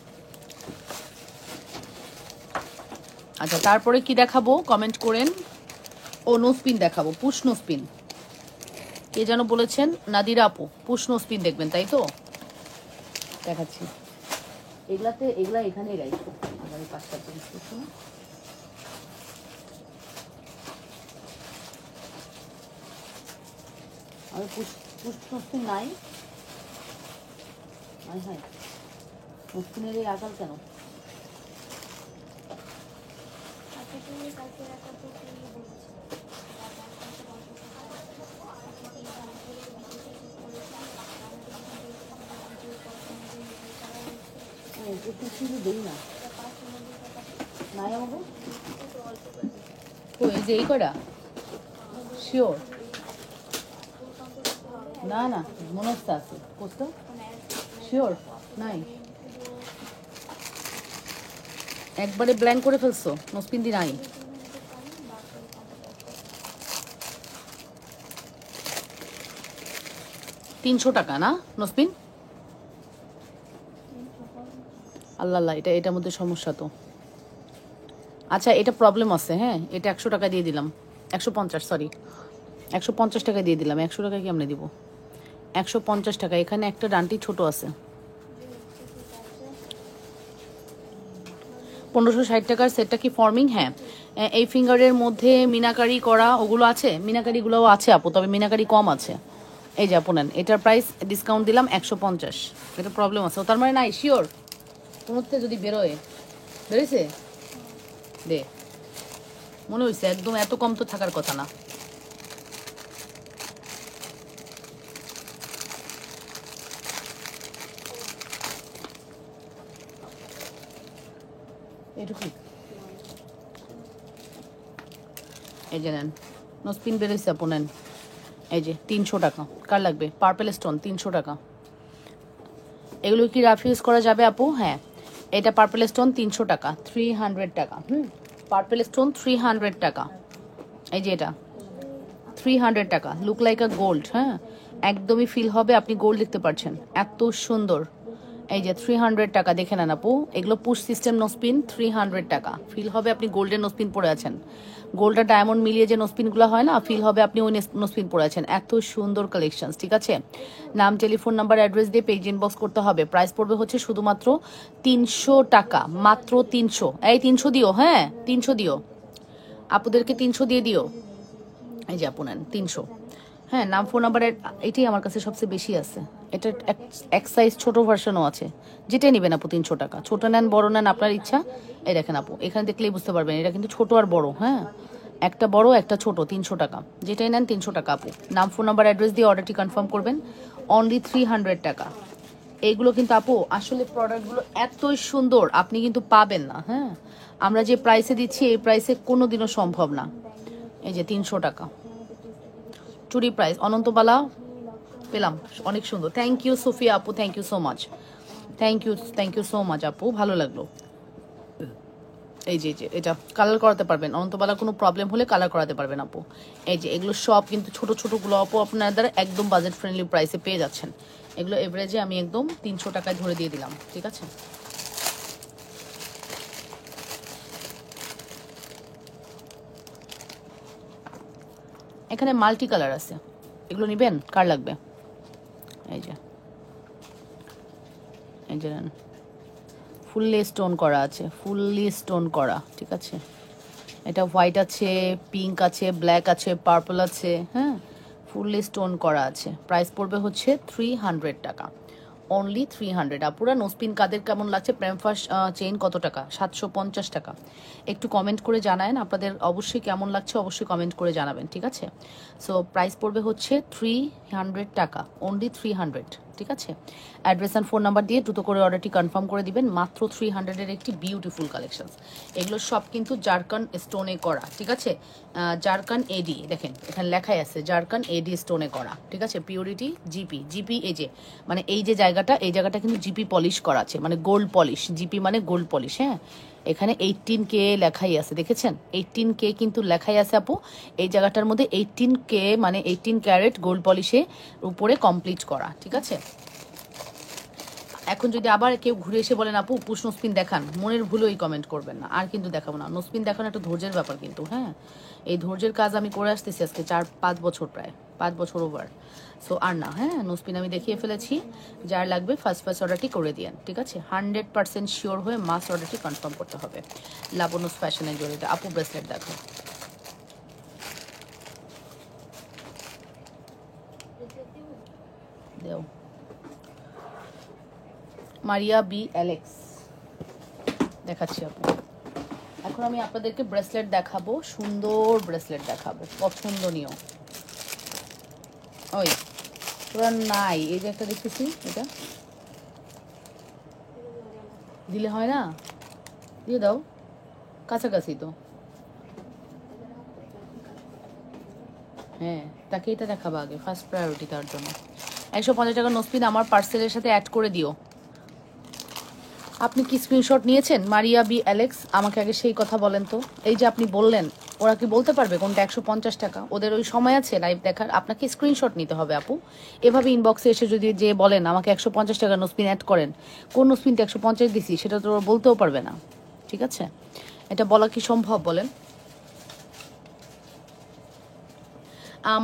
আচ্ছা তারপরে কি দেখাবো কমেন্ট করেন। ও নোস্পিন দেখাবো, পুশ নোস্পিন। কে যেন বলেছেন, নাদিরা আপু, পুশ নোস্পিন দেখবেন, তাই তো দেখাচ্ছি। এগুলা এখানেই রাখবো, আগামী 5টা জিনিস। আমি পুশ নোস্পিন নাই, হ্যাঁ, নসপিনের এই আকাল কেন? একটু শুধু দেই না, নাই আমাকে। ও এই যে এই কটা শিওর? না না, মনে হচ্ছে আছে। কোস্তা শিওর নাই? একবারে ব্ল্যাঙ্ক করে ফেলছো? নসপিন্দি নাই? 300 টাকা না নসপিন? আল্লাহ আল্লাহ, এটার মধ্যে সমস্যা তো। আচ্ছা, এটা প্রবলেম আছে। হ্যাঁ, এটা 100 টাকা দিয়ে দিলাম, 150, সরি 150 টাকা দিয়ে দিলাম। 100 টাকা কি আমরা দিব? 150 টাকা। এখানে একটা ডান্টি ছোট আছে। 1560 টাকার সেটটা কি ফর্মিং? হ্যাঁ, এই ফিঙ্গারের মধ্যে মিনাকারি করা ওগুলো আছে, মিনাকারিগুলোও আছে আপু, তবে মিনাকারি কম আছে। এই যে আপু নেন, এটার প্রাইস ডিসকাউন্ট দিলাম 150। এটা প্রবলেম আছে, ও তার মানে নাই শিওর? তোমার থেকে যদি বেরোয়, বেরোইছে দে, মনে হয়েছে একদম এত কম তো থাকার কথা না। এটুকু এই যে নেন, নসপিন বেরোইছে আপু নেন। এই যে 300 টাকা। কার লাগবে? পার্পেল স্টোন 300 টাকা। এগুলো কি রাফ ইউজ করা যাবে আপু? হ্যাঁ, এটা পার্পেল স্টোন 300 টাকা, 300 টাকা। পার্পেল স্টোন 300 টাকা। এই যে এটা 300 টাকা, লুক লাইক আ গোল্ড। হ্যাঁ, একদমই ফিল হবে আপনি গোল্ড দেখতে পাচ্ছেন, এত সুন্দর। এই যে 300 টাকা, দেখে নেন আপু। এগুলো পুশ সিস্টেম নোসপিন, 300 টাকা। ফিল হবে আপনি গোল্ডের নোসপিন পরে আছেন। গোল্ড আর ডায়মন্ড মিলিয়ে যে নোসপিনগুলো হয় না, ফিল হবে আপনি ওই নোসপিন পরে আছেন। এত সুন্দর কালেকশন, ঠিক আছে? নাম, টেলিফোন নাম্বার, অ্যাড্রেস দিয়ে পেজ ইনবক্স করতে হবে। প্রাইস পড়বে হচ্ছে শুধুমাত্র 300 টাকা, মাত্র 300। এই 300 দিও, হ্যাঁ 300 দিও, আপুদেরকে 300 দিয়ে দিও। এই যে আপু নেন 300। হ্যাঁ, নাম, ফোন নাম্বার, এটাই আমার কাছে সবচেয়ে বেশি আছে। এটা এক সাইজ ছোট ভার্সনও আছে, যেটা নেবেন আপু 300 টাকা। ছোট নেন, বড় নেন, আপনার ইচ্ছা। এই দেখেন আপু, এখানে দেখলেই বুঝতে পারবেন এটা কিন্তু ছোট আর বড়। হ্যাঁ, একটা বড় একটা ছোট, 300 টাকা। যেটাই নেন 300 টাকা আপু। নাম, ফোন নাম্বার, অ্যাড্রেস দিয়ে অর্ডারটি কনফার্ম করবেন। অনলি 300 টাকা। এইগুলো কিন্তু আপু আসলে প্রোডাক্টগুলো এতই সুন্দর, আপনি কিন্তু পাবেন না। হ্যাঁ, আমরা যে প্রাইসে দিচ্ছি এই প্রাইসে কোনো দিনও সম্ভব না। এই যে 300 টাকা চুরি প্রাইস। অনন্তবালা পেলাম, অনেক সুন্দর। থ্যাংক ইউ সোফিয়া আপু, thank you so much, thank you so much আপু, ভালো লাগলো। এই যে এটা কালার করাতে পারবেন, অনন্তবালা কোনো প্রবলেম হলে কালার করাতে পারবেন আপু। এই যে এগুলো সব কিন্তু ছোট ছোটগুলো আপু আপনার দ্বারা একদম বাজেট ফ্রেন্ডলি প্রাইসে পেয়ে যাচ্ছেন। এগুলো এভারেজে আমি একদম 300 টাকায় ধরে দিয়ে দিলাম, ঠিক আছে? এখানে মাল্টি কালার আছে, এগুলো নেবেন? কার লাগবে? এই যে এই যে ফুললি স্টোন করা আছে, ফুললি স্টোন করা, ঠিক আছে? এটা হোয়াইট আছে, পিঙ্ক আছে, ব্ল্যাক আছে, পার্পল আছে। হ্যাঁ, ফুললি স্টোন করা আছে। প্রাইস পড়বে হচ্ছে 300 টাকা, অনলি 300। আপুরা নোসপিন কাদের কেমন লাগছে? প্রেমফাস চেইন কত টাকা? 750 টাকা। একটু কমেন্ট করে জানাবেন আপনাদের অবশ্যই কেমন লাগছে, অবশ্যই কমেন্ট করে জানাবেন, ঠিক আছে? সো প্রাইস পড়বে হচ্ছে 300 টাকা, অনলি 300, ঠিক আছে? অ্যাড্রেস অ্যান্ড ফোন নাম্বার দিয়ে দ্রুত করে অর্ডারটি কনফার্ম করে দিবেন। মাত্র 300-এর একটি বিউটিফুল কালেকশন। এগুলো সব কিন্তু জারকান স্টোনে করা, ঠিক আছে? জারকান এডি, দেখেন এখানে লেখাই আছে জারকান এডি স্টোনে করা, ঠিক আছে? পিওরিটি জিপি, জিপি এই যে মানে এই যে জায়গাটা, এই জায়গাটা কিন্তু জিপি পলিশ করা আছে, মানে গোল্ড পলিশ। জিপি মানে গোল্ড পলিশ। হ্যাঁ, এখানে 18K লেখাই আছে, দেখেছেন? 18K কিন্তু লেখাই আছে আপু। এই জায়গাটার মধ্যে 18K মানে 18 ক্যারেট গোল্ড পলিশে উপরে কমপ্লিট করা, ঠিক আছে? এখন যদি আবার কেউ ঘুরে এসে বলেন আপু পুশ নোসপিন দেখান, মনের ভুলেই কমেন্ট করবেন না, আর কিন্তু দেখাবো না। নোসপিন দেখানো একটা ধৈর্যের ব্যাপার কিন্তু। হ্যাঁ, এই ধৈর্যের কাজ আমি করে আসতেছি আজকে 4-5 বছর, প্রায় 5 বছর ওভার। সো আর না, হ্যাঁ নোসপিন আমি দেখিয়ে ফেলেছি। যার লাগবে ফার্স্ট অর্ডারটি করে দিয়েন, ঠিক আছে? 100% শিওর হয়ে মাস অর্ডারটি কনফার্ম করতে হবে। লাবনুস ফ্যাশনের জড়িত আপু ব্রেসলেট দেখো, দেও মারিয়া বি অ্যালেক্স দেখাচ্ছি আপু। এখন আমি আপনাদেরকে ব্রেসলেট দেখাবো, সুন্দর ব্রেসলেট দেখাবো, পছন্দনীয়। ওই পুরা নাই, এই যে একটা দেখতেছি, এটা দিলে হয় না, দিয়ে দাও, কাছাকাছি তো। হ্যাঁ, তাকে এটা দেখাবো আগে, ফার্স্ট প্রায়োরিটি তার জন্য। 150 টাকা নোসপিন আমার পার্সেলের সাথে অ্যাড করে দিও। আপনি কি স্ক্রিনশট নিয়েছেন মারিয়া বি অ্যালেক্স? আমাকে আগে সেই কথা বলেন তো। এই যে আপনি বললেন, ওরা কি বলতে পারবে কোনটা 150 টাকা? ওদের ওই সময় আছে লাইভ দেখার? আপনাকে স্ক্রিনশট নিতে হবে আপু। এভাবে ইনবক্সে এসে যদি যে বলেন আমাকে 150 টাকা নোসপিন অ্যাড করেন, কোন নোসপিনটা 150 দিছি সেটা তো ওরা বলতেও পারবে না। ঠিক আছে, এটা বলা কি সম্ভব বলেন?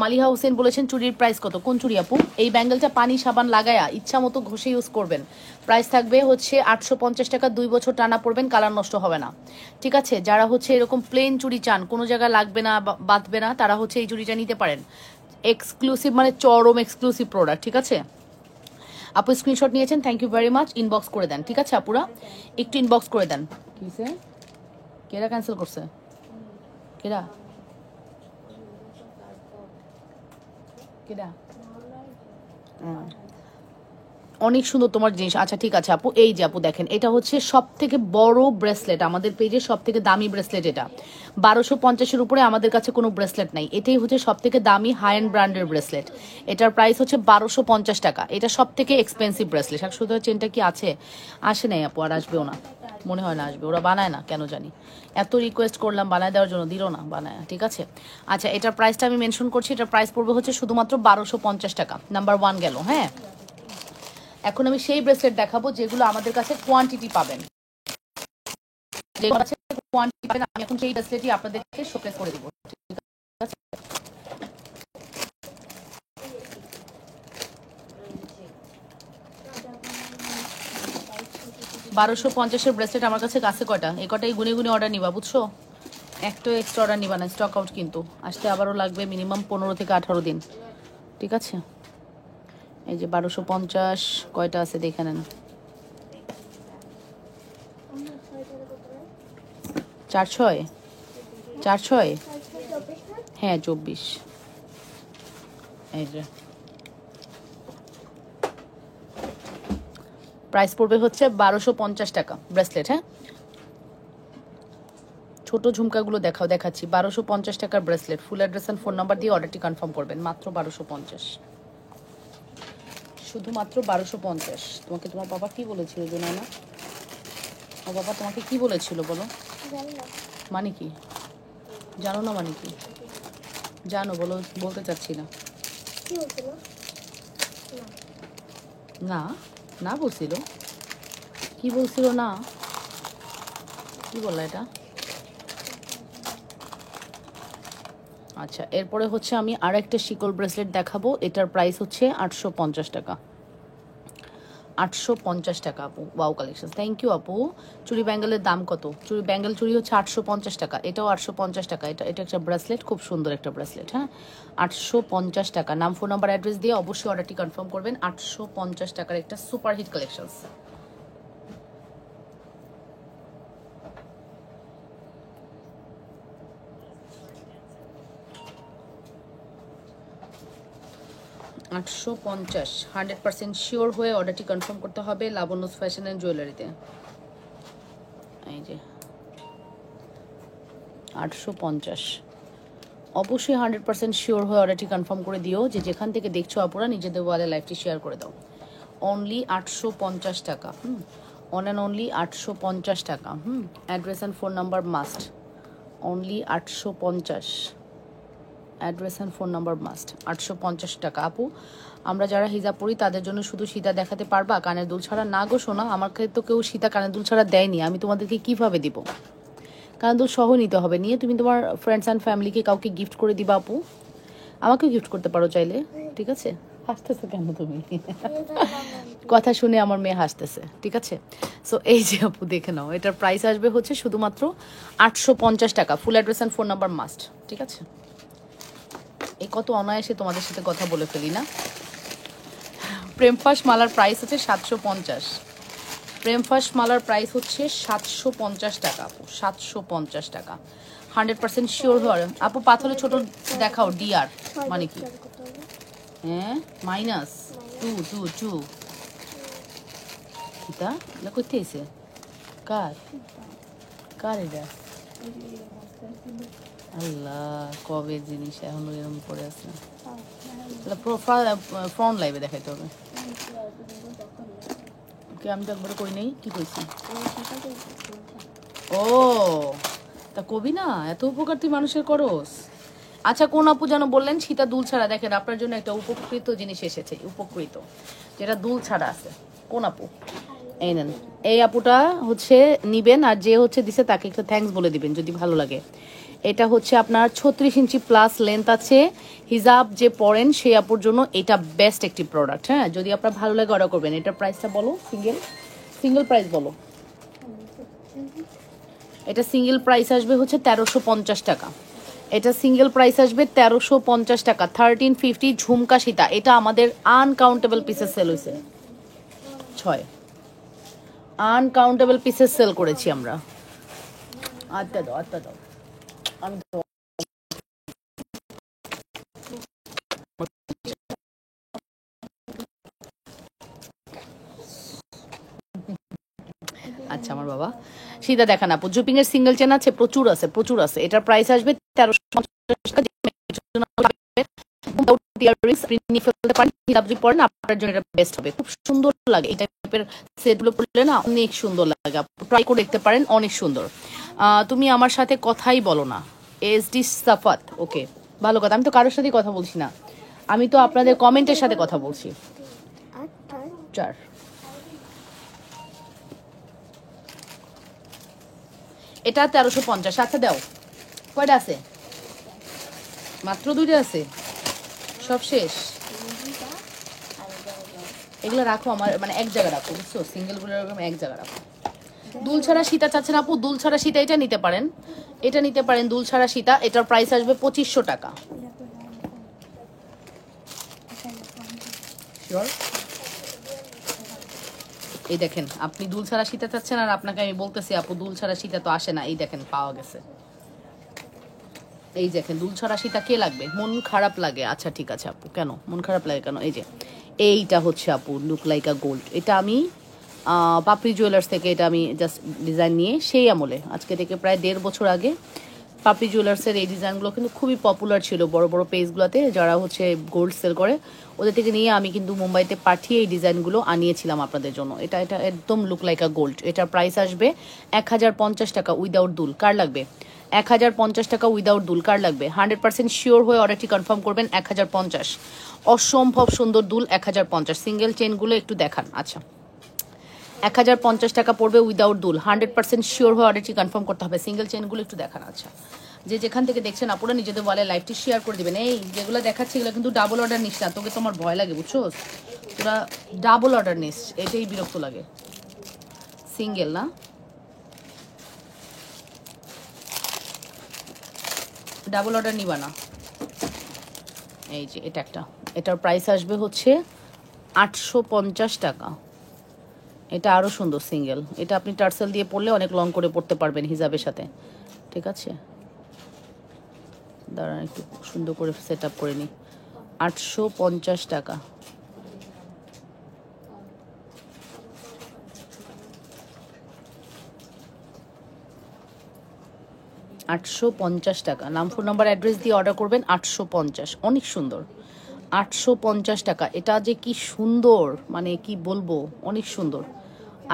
মালিহা হোসেন বলেছেন চুরির প্রাইস কত? কোন চুরি আপু? এই ব্যাঙ্গেলটা পানি সাবান লাগায়া ইচ্ছা মতো ঘষে ইউজ করবেন। প্রাইস থাকবে হচ্ছে 850 টাকা, 2 বছর টানা পড়বেন, কালার নষ্ট হবে না। ঠিক আছে, যারা হচ্ছে এরকম প্লেন চুরি চান, কোনো জায়গায় লাগবে না, বাঁধবে না, তারা হচ্ছে এই চুরিটা নিতে পারেন। এক্সক্লুসিভ, মানে চরম এক্সক্লুসিভ প্রোডাক্ট। ঠিক আছে আপু, স্ক্রিনশট নিয়েছেন, thank you very much. Inbox করে দেন, ঠিক আছে আপুরা, একটু ইনবক্স করে দেন। কিসে কেরা ক্যান্সেল করছে? কেরা কেরা? অনেক সুন্দর তোমার জিনিস। আচ্ছা ঠিক আছে আপু, এই যে আপু দেখেন, এটা হচ্ছে সব থেকে বড় ব্রেসলেট আমাদের পেজে, সব থেকে দামি ব্রেসলেট এটা। 1250-এর উপরে আমাদের কাছে কোনো ব্রেসলেট নাই, এটাই হচ্ছে সব থেকে দামি হাই এন্ড ব্র্যান্ডের ব্রেসলেট। এটার প্রাইস হচ্ছে 1250 টাকা। এটা সব থেকে এক্সপেন্সিভ ব্রেসলেট। শুধু চেনটা কি আছে? আসে নাই আপু, আর আসবেও না, মনে হয় না আসবে, ওরা বানায় না কেন জানি। এত রিকোয়েস্ট করলাম বানায় দেওয়ার জন্য, দিল না বানায়। ঠিক আছে, আচ্ছা এটার প্রাইসটা আমি মেনশন করছি, এটার প্রাইস পড়বে হচ্ছে শুধুমাত্র 1250 টাকা। নাম্বার 1 গেল। হ্যাঁ, এখন আমি সেই ব্রেসলেট দেখাবো যেগুলো আমাদের কাছে কোয়ান্টিটি পাবেন, যেগুলো আছে কোয়ান্টিটি পাবেন। আমি এখন সেই ব্রেসলেটই আপনাদেরকে শোকেস করে দিব। ঠিক আছে, 1250-এর ব্রেসলেট আমার কাছে কাছে কয়টা, এই কটাই গুনে গুনে অর্ডার নিবা, বুঝছো? একটু এক্সট্রা অর্ডার নিবা না, স্টক আউট কিন্তু। আসতে আবারও লাগবে মিনিমাম 15 থেকে 18 দিন। ঠিক আছে, এই যে 1250 কয়টা আছে দেখে নেন। 4-6, 4-6, হ্যাঁ 24। এই যে প্রাইস পড়বে হচ্ছে 1250 টাকা ব্রেসলেট। হ্যাঁ, ছোট ঝুমকাগুলো দেখাচ্ছি। 1250 টাকার bracelet. Full address and phone number দিয়ে অর্ডারটি কনফার্ম করবেন। মাত্র 1250, শুধুমাত্র 1250। তোমাকে তোমার বাবা কি বলেছিল জোনানা? ও বাবা তোমাকে কি বলেছিল বলো? মানে কি জানো না? মানে কি জানো বলো, বলতে চাচ্ছি না। না না বলছিল, কি বলছিল না, কি বললা এটা? আচ্ছা, এরপরে হচ্ছে আমি আর একটা শিকল ব্রেসলেট দেখাবো। এটার প্রাইস হচ্ছে 850 টাকা। 850 টাকা আপু। ওয়াও কালেকশন, থ্যাংক ইউ আপু। চুরি ব্যাঙ্গেলের দাম কত? চুরি ব্যাঙ্গেল চুরি হচ্ছে 850 টাকা, এটাও 850 টাকা। এটা এটা একটা ব্রেসলেট, খুব সুন্দর একটা ব্রেসলেট। হ্যাঁ, 850 টাকা। নাম ফোন নাম্বার অ্যাড্রেস দিয়ে অবশ্যই অর্ডারটি কনফার্ম করবেন। 850 টাকার একটা সুপার হিট কালেকশন। আটশো 100% শিওর হয়ে অর্ডারটি কনফার্ম করতে হবে লাবণ্যস ফ্যাশন অ্যান্ড জুয়েলারিতে। এই যে 850, অবশ্যই 100% শিওর হয়ে অর্ডারটি কনফার্ম করে দিও। যে যেখান থেকে দেখছো আপুরা, নিজেদের ওয়ালে লাইভটি শেয়ার করে দাও। অনলি 850 টাকা। অন অ্যান্ড অনলি 850 টাকা। Address and phone number must. Only 850, address and phone number must. 850 টাকা আপু। আমরা যারা হিজাব পরি তাদের জন্য শুধু সীতা দেখাতে পারবা, কানের দুল ছাড়া? না গো শোনা, আমাকে তো কেউ সীতা কানের দুল ছাড়া দেয়নি, আমি তোমাদেরকে কিভাবে দিব? কানের দুল সহ নিতে হবে, নিয়ে তুমি তোমার ফ্রেন্ডস অ্যান্ড ফ্যামিলিকে কাউকে গিফট করে দিবা আপু। আমাকেও গিফট করতে পারো চাইলে। ঠিক আছে, হাসতেছে কেন তুমি? কথা শুনে আমার মেয়ে হাসতেছে। ঠিক আছে, সো এই যে আপু দেখে নাও, এটার প্রাইস আসবে হচ্ছে শুধুমাত্র 850 টাকা। ফুল address and phone number must. ঠিক আছে, এই কত অনায়াসে তোমাদের সাথে কথা বলে ফেলি না। প্রেমফাস মালার প্রাইস হচ্ছে 750। প্রেম ফার্স্ট মালার প্রাইস হচ্ছে 750 টাকা আপু, 750 টাকা। 100% শিওর হয় আপু। পাথরে ছোট দেখাও, ডিআর মানে কি? হ্যাঁ, মাইনাস 2 কিতা এটা করতে এসে কার কার এটা? আল্লাহ, কবে জিনিস এখনো এরকম পড়ে আছে। ফ্রন্ট লাইভে দেখাইতে হবে। ওকে, আমি তো একবারে কই নেই, কি কইছি? ও, তা কবি না, এত উপকার তুই মানুষের করস। আচ্ছা, কোন আপু যেন বললেন সীতা দুল ছাড়া? দেখেন আপনার জন্য একটা উপকৃত জিনিস এসেছে, উপকৃত, যেটা দুল ছাড়া আছে। কোন আপু? এই নেন, এই আপুটা হচ্ছে নিবেন, আর যে হচ্ছে দিছে তাকে একটু থ্যাঙ্কস বলে দিবেন যদি ভালো লাগে। এটা হচ্ছে আপনার 36 ইঞ্চি প্লাস লেন্থ আছে, হিজাব যে পরেন সেই আপুর জন্য এটা বেস্ট একটি প্রোডাক্ট। হ্যাঁ, যদি আপনার ভালো লাগে অর্ডার করবেন। এটার প্রাইসটা বলো, সিঙ্গেল প্রাইস বলো। এটা সিঙ্গেল প্রাইস আসবে হচ্ছে 1350 টাকা। এটা সিঙ্গেল প্রাইস আসবে 1350 টাকা। 1350 ঝুমকা সীতা, এটা আমাদের আনকাউন্টেবল পিসেস সেল হয়েছে। 6 আনকাউন্টেবল পিসেস সেল করেছি আমরা। আটটা দাও আমি তো। আচ্ছা আমার বাবা, সীতা দেখান আপু। জুপিং এর সিঙ্গেল চেন আছে, প্রচুর আছে। এটার প্রাইস আসবে 1350 টাকা। আপনার জন্য এটা বেস্ট হবে, খুব সুন্দর লাগে এই টাইপের সেটগুলো পরলে না, অনেক সুন্দর লাগে। ট্রাই করে দেখতে পারেন, অনেক সুন্দর। তুমি আমার সাথে কথাই বলো না, এসডি সাফাত। ওকে, ভালো কথা। আমি তো কারোর সাথে কথা বলছি না, আমি তো আপনাদের কমেন্টের সাথে কথা বলছি। 4 এটা 1350। আচ্ছা দাও, কয়টা আছে? মাত্র 2টা আছে, সব শেষ। এগুলো রাখো আমার, মানে এক জায়গায় রাখো, বুঝছো? সিঙ্গেল গুলো এক জায়গায় রাখো। দুল ছাড়া সীতা চাচ্ছেন আপু? দুল ছাড়া সীতা এটা নিতে পারেন, দুল ছাড়া সীতা। এটার প্রাইস আসবে 2500 টাকা। এই দেখেন, আপনি দুল ছাড়া সীতা চাচ্ছেন, আর আপনাকে আমি বলতেছি আপু দুল ছাড়া সীতা তো আসে না। এই দেখেন, পাওয়া গেছে। এই দেখেন, দুল ছাড়া সীতা কে লাগবে? মন খারাপ লাগে? আচ্ছা ঠিক আছে আপু, কেন মন খারাপ লাগে কেন? এই যে এইটা হচ্ছে আপু লুক লাইক আ গোল্ড। এটা আমি পাপড়ি জুয়েলার্স থেকে এটা আমি জাস্ট ডিজাইন নিয়ে, সেই আমলে আজকে থেকে প্রায় 1.5 বছর আগে পাপড়ি জুয়েলার্সের এই ডিজাইনগুলো কিন্তু খুবই পপুলার ছিল বড় বড় পেজগুলোতে, যারা হচ্ছে গোল্ড সেল করে, ওদের থেকে নিয়ে আমি কিন্তু মুম্বাইতে পাঠিয়ে এই ডিজাইনগুলো আনিয়েছিলাম আপনাদের জন্য। এটা একদম লুক লাইক আ গোল্ড। এটার প্রাইস আসবে 1050 টাকা উইদাউট দুল। কার লাগবে? 1050 টাকা উইদাউট দুল। কার লাগবে? 100% শিওর হয়ে অর্ডারটি কনফার্ম করবেন। 1050, অসম্ভব সুন্দর দুল। 1050 সিঙ্গেল চেনগুলো একটু দেখান। আচ্ছা, 1050 টাকা পড়বে উইদাউট দুল। 100% শিওর হয়ে অর্ডারটি কনফার্ম করতে হবে। সিঙ্গেল চেনগুলো একটু দেখান। আচ্ছা, যে যেখান থেকে দেখছেন আপনারা নিজেদের বলে লাইভটি শেয়ার করে দিবেন। এই যেগুলো দেখাচ্ছি এগুলো কিন্তু ডাবল অর্ডার নিস না, তোকে তোমার ভয় লাগে, বুঝছো? তোরা ডাবল অর্ডার নিস, এটাই বিরক্ত লাগে। সিঙ্গেল না, ডাবল অর্ডার নিবা না। এই যে এটা একটা, এটার প্রাইস আসবে হচ্ছে 850 টাকা। এটা আরো সুন্দর সিঙ্গেল। এটা আপনি টার্সেল দিয়ে পরলে অনেক লং করে পড়তে পারবেন হিজাবের সাথে, ঠিক আছে? দাঁড়ান একটু সুন্দর করে সেট আপ করে নিই। 850 টাকা। টাকা। নাম, ফোন নাম্বার, অ্যাড্রেস দিয়ে অর্ডার করবেন। 850, অনেক সুন্দর। 850 টাকা। এটা যে কি সুন্দর, মানে কি বলবো, অনেক সুন্দর।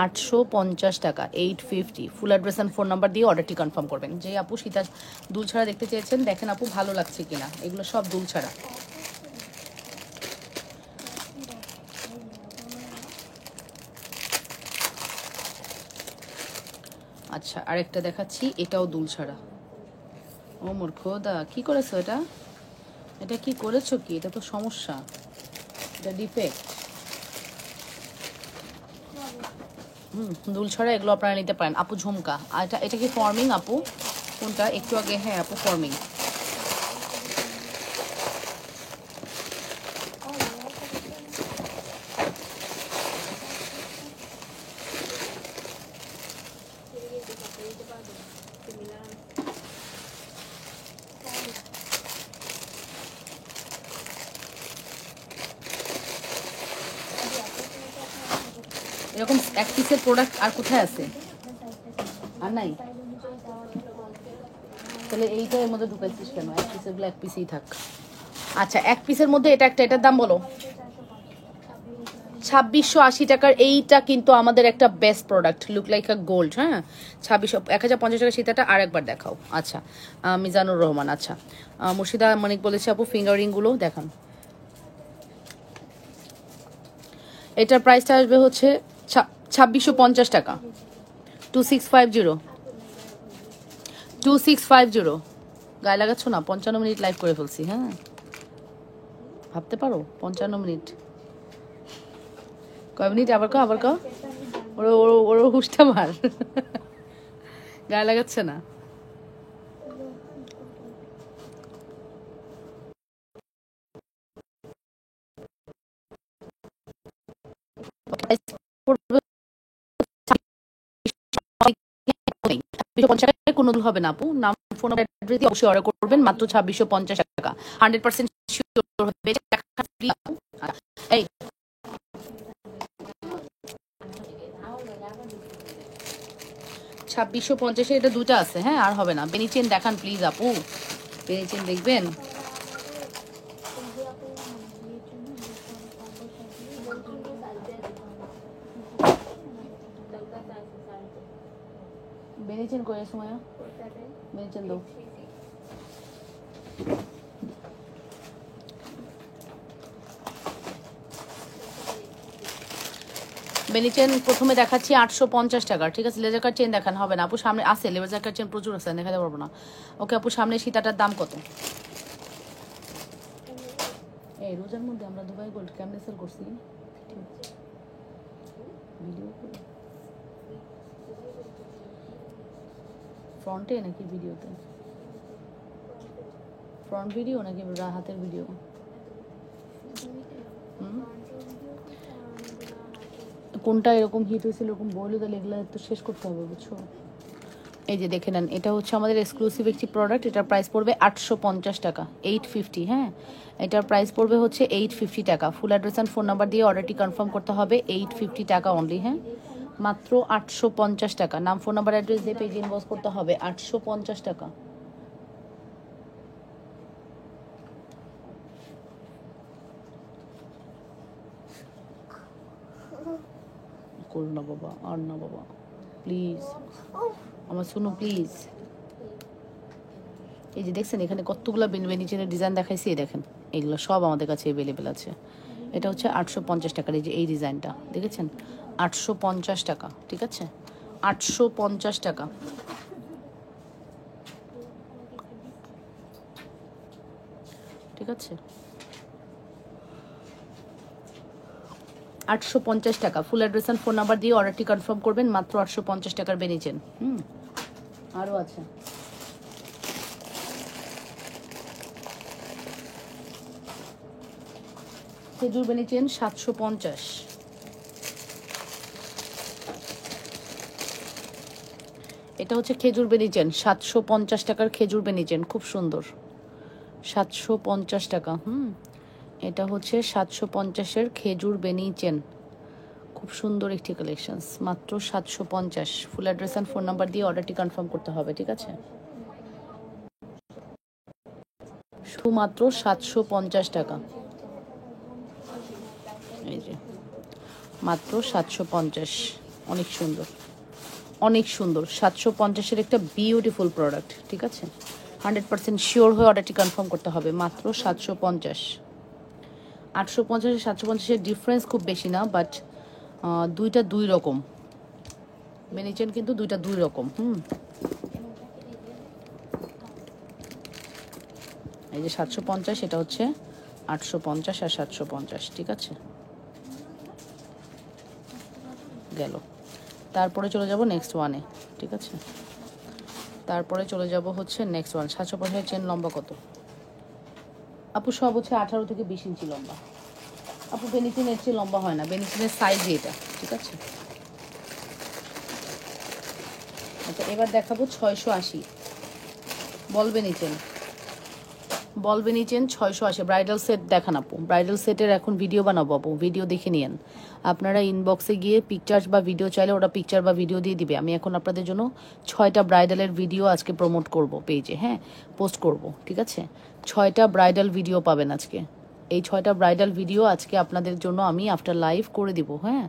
850 টাকা, 850। ফুল অ্যাড্রেস অ্যান্ড ফোন নাম্বার দিয়ে অর্ডারটি কনফার্ম করবেন। যে আপু সীতা দুল ছাড়া দেখতে চেয়েছেন, দেখেন আপু ভালো লাগছে কিনা। এগুলো সব দুল ছাড়া। আচ্ছা, আরেকটা দেখাচ্ছি, এটাও দুল ছাড়া। ও মোর খোদা, কি করেছো এটা? এটা কি করেছো কি? এটা তো সমস্যা, এটা ডিফেক্ট। দুল ছড়া এগুলো আপনারা নিতে পারেন আপু। ঝুমকা, আর এটা কি ফর্মিং আপু? কোনটা একটু আগে? হ্যাঁ আপু, ফর্মিং। এরকম এক পিসের প্রোডাক্ট আর কোথায় আছে? আর নাই? তাহলে এইটা এর মধ্যে ঢুকাইছিস কেন? এক পিসের গুলো এক পিসই থাক। আচ্ছা, এক পিসের মধ্যে এটা একটা, এটার দাম বলো। 2680 টাকার এইটা কিন্তু আমাদের একটা best product, look like a gold. হ্যাঁ, 1050 টাকা সীতাটা আর একবার দেখাও। আচ্ছা, মিজানুর রহমান। আচ্ছা, মুর্শিদা মানিক বলেছে আপু ফিঙ্গারিং গুলো দেখান। এটার প্রাইসটা আসবে হচ্ছে 2650 টাকা। 2650 গায়ে লাগাচ্ছ না? 55 মিনিট লাইভ করে ফেলছি। হ্যাঁ, ভাবতে পারো 55 মিনিট। কয় মিনিট? আবার কও। ওর হুশটা মার। গায়ে লাগাচ্ছে না। কোনো হবে না আপু, নাম ফোন অ্যাড্রেস দিয়ে অবশ্যই অর্ডার করবেন, মাত্র 2650 টাকা। 100% শিওর হবে। এই 2650 এটা দুটো আছে। হ্যাঁ, আর হবে না। বেনিচেন দেখান প্লিজ আপু, বেনিচেন দেখবেন। বেনিচেন করে সময় বেনিচেন দাও। বেনিচেন প্রথমে দেখাচ্ছি 850 টাকা। ঠিক আছে, লেজার কাট চেন দেখান। হবে না আপু, সামনে আছে লেজার কাট চেন প্রচুর আছে, দেখাতে পারবো না। ওকে আপু, সামনে সীতাটার দাম কত? এই রোজার মধ্যে আমরা দুবাই গোল্ড কেমনে সেল করছি ভিডিও করে, ফ্রন্টে নাকি ভিডিওতে? ফ্রন্ট ভিডিও নাকি হাতের ভিডিও? কোনটা এরকম হিট হয়েছিল এরকম বললো, তাহলে এগুলো তো শেষ করতে হবে, বুঝছো? এই যে দেখে নেন, এটা হচ্ছে আমাদের এক্সক্লুসিভ একটি প্রোডাক্ট। এটার প্রাইস পড়বে 850 টাকা, 850। হ্যাঁ, এটার প্রাইস পড়বে হচ্ছে 850 টাকা। ফুল অ্যাড্রেস অ্যান্ড ফোন নাম্বার দিয়ে অর্ডারটি কনফার্ম করতে হবে। 850 টাকা অনলি। হ্যাঁ, মাত্র 850 টাকা। নাম ফোন নাম্বার অ্যাড্রেস দিয়ে পেজ ইনবক্স করতে হবে। 850 টাকা। করো না বাবা, আর না বাবা প্লিজ, আমার শুনো প্লিজ। এই যে দেখছেন এখানে কতগুলো বেনিচেনের ডিজাইন দেখাইছি, দেখেন এগুলো সব আমাদের কাছে অ্যাভেলেবেল আছে। এটা হচ্ছে 850 টাকার। এই যে এই ডিজাইনটা দেখেছেন, 850 টাকা। ঠিক আছে, 850 টাকা। ঠিক আছে, 850 টাকা। ফুল অ্যাড্রেস অ্যান্ড ফোন নাম্বার দিয়ে অর্ডারটি কনফার্ম করবেন, মাত্র 850 টাকার বেনিচেন। আরও আছে। খেজুর বেনিচেন 750। এটা হচ্ছে খেজুর বেনিচেন 750 টাকার। খেজুর বেনিচেন খুব সুন্দর, 750 টাকা। এটা হচ্ছে 750-এর খেজুর বেনিচেন, খুব সুন্দর একটি কালেকশনস, মাত্র 750। ফুল অ্যাড্রেস অ্যান্ড ফোন নাম্বার দিয়ে অর্ডারটি কনফার্ম করতে হবে। ঠিক আছে, শুধুমাত্র 750 টাকা। এই যে মাত্র 750, অনেক সুন্দর, অনেক সুন্দর। 750-এর একটা বিউটিফুল প্রোডাক্ট। ঠিক আছে, 100% শিওর হয়ে অর্ডারটি কনফার্ম করতে হবে। মাত্র 750। 850 750-এর ডিফারেন্স খুব বেশি না, বাট দুইটা দুই রকম। বেনিচেন কিন্তু দুইটা দুই রকম। এই যে 750, এটা হচ্ছে 850 আর 750। ঠিক আছে, গেল। তারপরে চলে যাব নেক্সট ওয়ানে। ঠিক আছে, তারপরে চলে যাব হচ্ছে নেক্সট ওয়ান। 750 চেন লম্বা কত আপু? সব হচ্ছে 18 থেকে 20 ইঞ্চি লম্বা আপু। বেনিচেনের চেয়ে লম্বা হয় না, বেনিচেনের সাইজ এটা। ঠিক আছে, আচ্ছা এবার দেখাবো 680। বল বেনিচেন, বল বেনি চেন 680। ব্রাইডাল সেট দেখান আপু, ব্রাইডাল সেটের এখন ভিডিও বানাবো আপু, ভিডিও দেখে নিয়েন আপনারা। ইনবক্সে গিয়ে পিকচার বা ভিডিও চাইলে ওরা পিকচার বা ভিডিও দিয়ে দিবে। আমি এখন আপনাদের জন্য 6টা ব্রাইডালের ভিডিও আজকে প্রমোট করব পেজে, হ্যাঁ পোস্ট করব, ঠিক আছে? 6টা ব্রাইডাল ভিডিও পাবেন আজকে। এই 6টা ব্রাইডাল ভিডিও আজকে আপনাদের জন্য আমি আফটার লাইভ করে দিব, হ্যাঁ।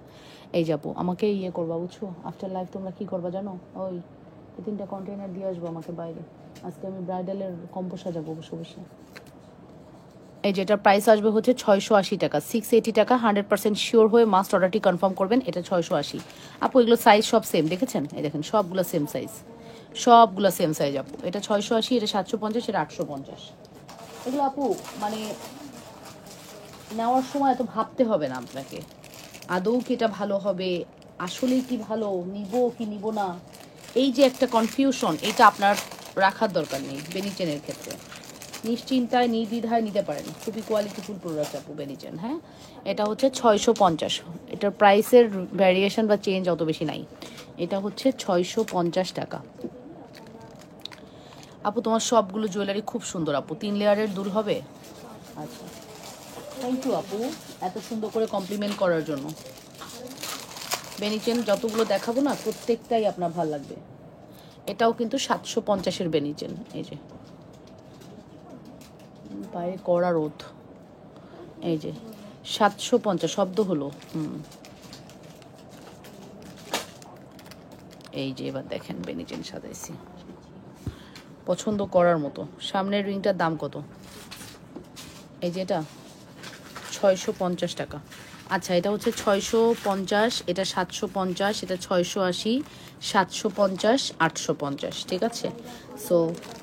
এই যাবো আমাকে ইয়ে করবা, বুঝছো? আফটার লাইভ তোমরা কি করবা জানো? ওই 3টা কন্টেইনার দিয়ে আসবো আমাকে বাইরে। আজকে আমি ব্রাইডালের কম্পো সাজাবো বসে বসে। এই যেটার প্রাইস আসবে হচ্ছে 680 টাকা, 680 টাকা। 100% শিওর হয়ে মাস্ট অর্ডারটি কনফার্ম করবেন। এটা 680 আপু। এগুলো সাইজ সব সেম, দেখেছেন? এই দেখেন সবগুলো সেম সাইজ, সবগুলো সেম সাইজ আপু। এটা 680, এটা 750, এটা 850। এগুলো আপু মানে নেওয়ার সময় এত ভাবতে হবে না আপনাকে, আদৌ কি এটা ভালো হবে, আসলে কি ভালো, নিব কি নিব না, এই যে একটা কনফিউশন, এটা আপনার রাখার দরকার নেই বেনিচেনের ক্ষেত্রে। নিশ্চিন্তায় নির্দ্বিধায় নিতে পারেন। খুবই কোয়ালিটিফুল প্রোডাক্ট আপু বেনিচেন, হ্যাঁ। এটা হচ্ছে 650। এটার প্রাইসের ভ্যারিয়েশন বা চেঞ্জ অত বেশি নাই। এটা হচ্ছে 650 টাকা। আপু তোমার সবগুলো জুয়েলারি খুব সুন্দর আপু। 3 লেয়ারের দুল হবে। আচ্ছা, থ্যাংক ইউ আপু এত সুন্দর করে কমপ্লিমেন্ট করার জন্য। বেনিচেন যতগুলো দেখাবো না প্রত্যেকটাই আপনার ভালো লাগবে। এটাও কিন্তু 750-এর বেনিচেন। এই যে পায়ে কড়া রোদ, এই যে 750 শব্দ হলো। এই যে এবার দেখেন বেনিচেন সাজাইছি পছন্দ করার মতো। সামনের রিংটার দাম কত? এই যে এটা 650 টাকা। আচ্ছা, এটা হচ্ছে 650, এটা 750, এটা 680, 750, 850, ঠিক আছে? সো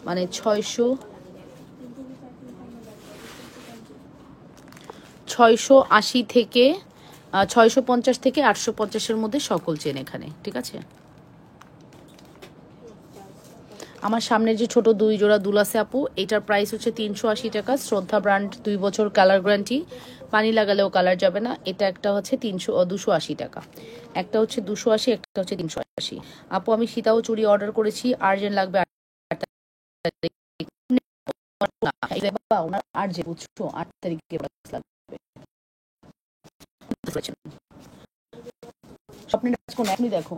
মানে 680 থেকে 650 থেকে 850-এর মধ্যে সকল চেন এখানে, ঠিক আছে? আমার সামনে যে ছোট 2 জোড়া দুল আছে আপু, এটার প্রাইস হচ্ছে 380 টাকা। শ্রদ্ধা ব্র্যান্ড, 2 বছর কালার গ্যারান্টি, পানি লাগালেও কালার যাবে না। এটা একটা হচ্ছে 280 টাকা, একটা হচ্ছে 280, একটা হচ্ছে 380। আপু আমি সীতাও চুড়ি অর্ডার করেছি, আর্জেন্ট লাগবে 8 তারিখ। ওনার আর্জেন্ট, বুঝছো? 8 তারিখে লাগবে। স্বপ্নের এখনই দেখো,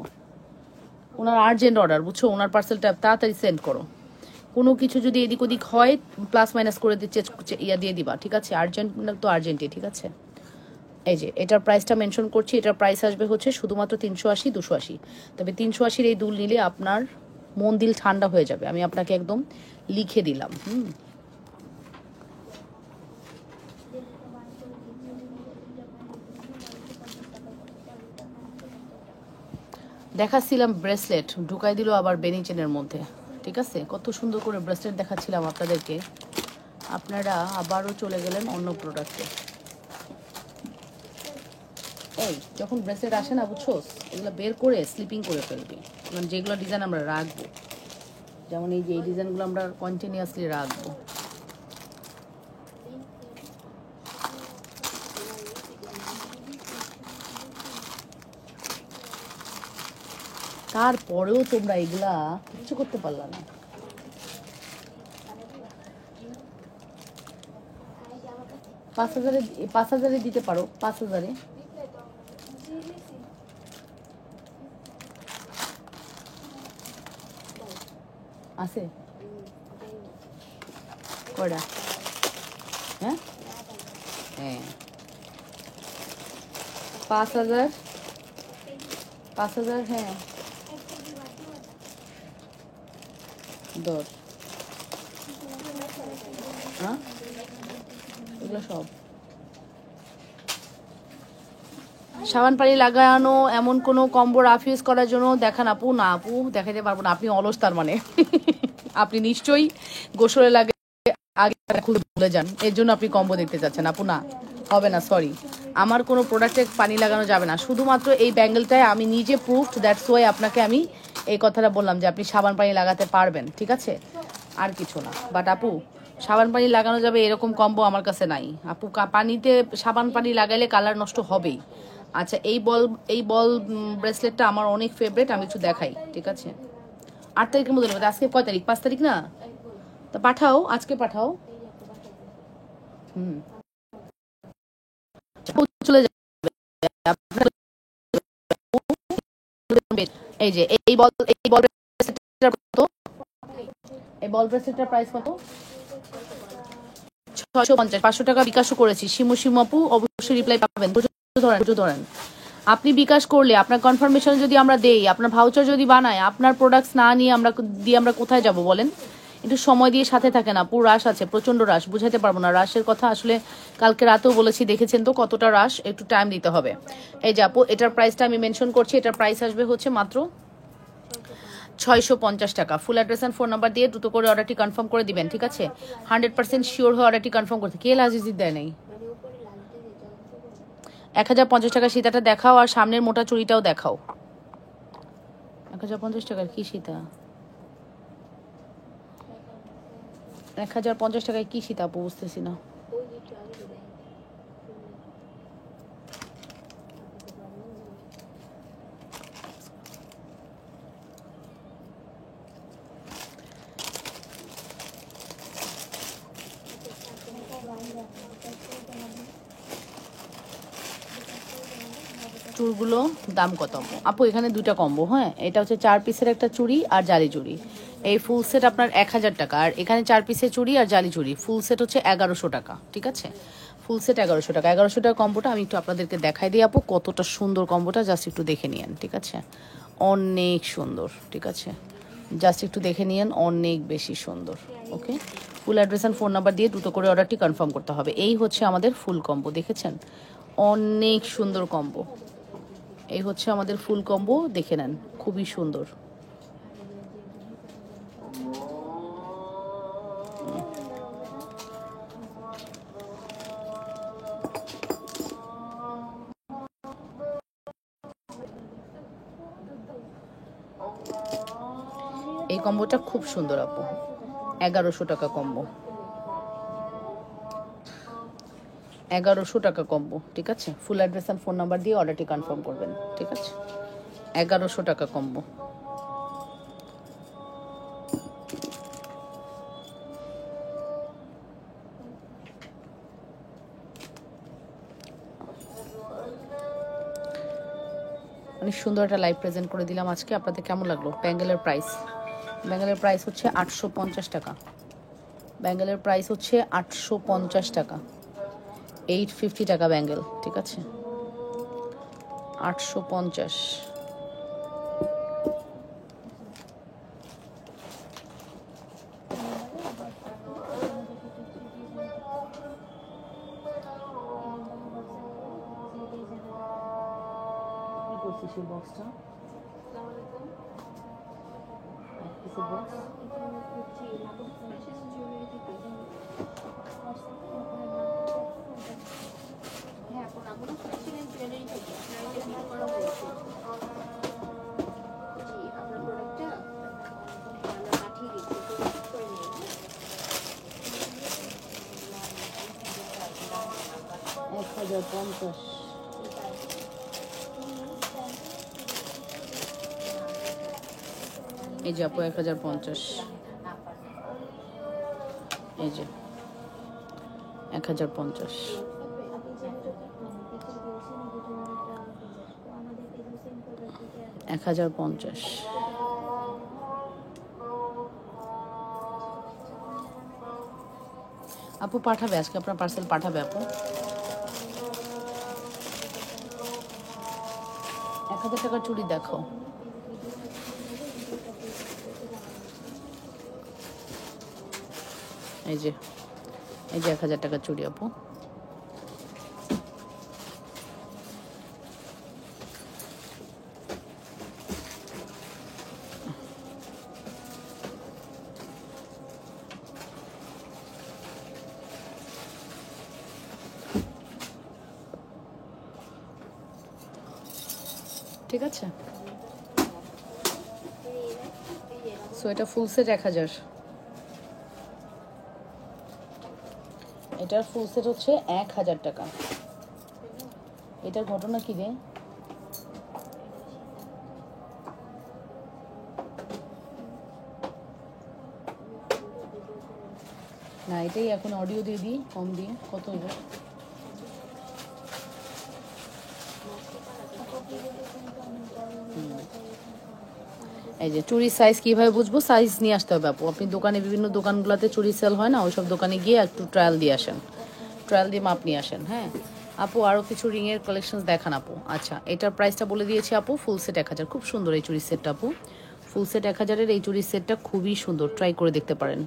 ওনার আর্জেন্ট অর্ডার, বুঝছো? ওনার পার্সেলটা তাড়াতাড়ি সেন্ড করো। কোনো কিছু যদি এদিক ওদিক হয় প্লাস মাইনাস করে দিচ্ছে, ইয়া দিয়ে দিবা, ঠিক আছে? আর্জেন্ট তো আর্জেন্টই, ঠিক আছে? এই যে এটার প্রাইসটা মেনশন করছি। এটার প্রাইস আসবে হচ্ছে শুধুমাত্র 380, 280। তবে 380-র এই দুল নিলে আপনার মন দিল ঠান্ডা হয়ে যাবে, আমি আপনাকে একদম লিখে দিলাম। দেখাচ্ছিলাম ব্রেসলেট, ঢুকাই দিল আবার বেনিচেনের মধ্যে, ঠিক আছে? কত সুন্দর করে ব্রেসলেট দেখাচ্ছিলাম আপনাদেরকে, আপনারা আবারও চলে গেলেন অন্য প্রোডাক্টে। এই যখন ব্রেসলেট আসে না, বুঝছো, এগুলো বের করে স্লিপিং করে ফেলবি। মানে যেগুলো ডিজাইন আমরা রাখবো, যেমন এই যে এই ডিজাইনগুলো আমরা কন্টিনিউয়াসলি রাখবো। তারপরেও তোমরা এগুলা কিচ্ছু করতে পারলা না। পাঁচ হাজারে দিতে পারো, 5,000-এ। আছে কয়টা? হ্যাঁ হ্যাঁ, 5,000, 5,000, হ্যাঁ 10। হ্যাঁ এগুলো সব সাবান পানি লাগানো, এমন কোনো কম্বো রাফ ইউজ করার জন্য দেখান আপু। না আপু, দেখাতে পারবো না, আপনি অলস তার মানে। আপনি নিশ্চয়ই গোসলে লাগে আগে খুলে ভুলে যান, এর জন্য আপনি কম্বো দেখতে চাচ্ছেন আপু। না, হবে না, সরি। আমার কোনো প্রোডাক্টে পানি লাগানো যাবে না, শুধুমাত্র এই ব্যাঙ্গেলটায় আমি নিজে প্রুফড, দ্যাটস ওয়াই আপনাকে আমি এই কথাটা বললাম যে আপনি সাবান পানি লাগাতে পারবেন, ঠিক আছে? আর কিছু না। বাট আপু, সাবান পানি লাগানো যাবে এরকম কম্বো আমার কাছে নাই আপু। পানিতে সাবান পানি লাগাইলে কালার নষ্ট হবেই। আচ্ছা, এই বল ব্রেসলেটটা আমার অনেক ফেভারিট, আমি একটু দেখাই, ঠিক আছে? 8 তারিখের মধ্যে নেবে। আজকে কয় তারিখ? 5 তারিখ না? তা পাঠাও, আজকে পাঠাও। চলে যাবে। এই যে এই বল ব্রেসলেটটার কত, এই বল ব্রেসলেটটার প্রাইস কত? 650। 500 টাকা বিকাশও করেছি। শিমু আপু অবশ্যই রিপ্লাই পাবেন। ধরেন ধরেন আপনি বিকাশ করলে আপনার কনফার্মেশন যদি আমরা দেই, আপনার ভাউচার যদি বানায়, আপনার প্রোডাক্টস না নিয়ে আমরা কোথায় যাব বলেন? একটু সময় দিয়ে সাথে থাকেন আপু। রাশ আছে, প্রচন্ড রাশ, বুঝাতে পারবো না রাশের কথা। আসলে কালকে রাতেও বলেছি, দেখেছেন তো কতটা রাশ, একটু টাইম দিতে হবে। এই যে আপু, এটার প্রাইসটা আমি মেনশন করছি। এটার প্রাইস আসবে হচ্ছে মাত্র 650 টাকা। ফুল অ্যাড্রেস অ্যান্ড ফোন নাম্বার দিয়ে দ্রুত করে অর্ডারটি কনফার্ম করে দিবেন, ঠিক আছে? 100% শিওর হয়ে অর্ডারটি কনফার্ম করতে। কে লাজিজিদ দেয় নেই? 1050 টাকা সীতাটা দেখাও, আর সামনের মোটা চুড়িটাও দেখাও। 1050 টাকার কি সীতা? 1050 টাকায় কি সীতা আপু? বুঝতেছি না। চুড়গুলো দাম কত আপু? এখানে দুইটা কম্বো, হ্যাঁ। এটা হচ্ছে 4 পিসের একটা চুড়ি আর জালি চুড়ি। এই ফুল সেট আপনার 1000 টাকা। আর এখানে 4 পিসের চুড়ি আর জালি চুড়ি, ফুল সেট হচ্ছে 1100 টাকা, ঠিক আছে? ফুল সেট 1100 টাকা। 1100 টাকা কম্বোটা আমি একটু আপনাদেরকে দেখাই দিই আপু, কতটা সুন্দর কম্বোটা, জাস্ট একটু দেখে নিয়েন, ঠিক আছে? অনেক সুন্দর, ঠিক আছে? জাস্ট একটু দেখে নিয়েন, অনেক বেশি সুন্দর। Okay, full address and phone number দিয়ে দ্রুত করে অর্ডারটি কনফার্ম করতে হবে। এই হচ্ছে আমাদের ফুল কম্বো, দেখেছেন? অনেক সুন্দর কম্বো। এই হচ্ছে আমাদের ফুল কম্বো, দেখে নেন, খুবই সুন্দর। এই কম্বোটা খুব সুন্দর আপু। 1100 টাকা কম্বো, 1100 টাকা কম্বো, ঠিক আছে? ফুল অ্যাড্রেস অ্যান্ড ফোন নাম্বার দিয়ে অর্ডারটি কনফার্ম করবেন, ঠিক আছে? 1100 টাকা কম্বো। অনেক সুন্দর একটা লাইভ প্রেজেন্ট করে দিলাম আজকে। আপনাদের কেমন লাগলো? ব্যাঙ্গেলের প্রাইস হচ্ছে 850 টাকা। ব্যাঙ্গেলের প্রাইস হচ্ছে 850 টাকা। 850 টাকা ব্যাঙ্গেল, ঠিক আছে? 850। কি করছিস এই বক্সটা? এই যে আপু 1050, এই যে 1050। এক 1050। আপু পাঠাবে আজকে, আপনার পার্সেল পাঠাবে আপু। 1000 টাকার চুড়ি দেখো। এই যে 1000 টাকার চুড়ি আপু। ঠিক আছে, সো এটা ফুল সেট 1000। এটার ফুল সেট হচ্ছে 1000 টাকা। এটার ঘটনা কি রে? না এটাই এখন অডিও দিয়ে দিই কম দিয়ে, কত হইবে? এই যে চুরির সাইজ কিভাবে বুঝবো? সাইজ নিয়ে আসতে হবে আপু। আপনি দোকানে, বিভিন্ন দোকানগুলোতে চুরি সেল হয় না, ওইসব দোকানে গিয়ে একটু ট্রায়াল দিয়ে আসেন, ট্রায়াল দিয়ে মাপ নিয়ে আসেন। হ্যাঁ আপু, আরও কিছু রিংয়ের কালেকশন দেখান আপু। আচ্ছা, এটার প্রাইসটা বলে দিয়েছি আপু, ফুল সেট 1000। খুব সুন্দর এই চুরির সেটটা আপু, ফুল সেট 1000-এর এই চুরির সেটটা খুবই সুন্দর, ট্রাই করে দেখতে পারেন।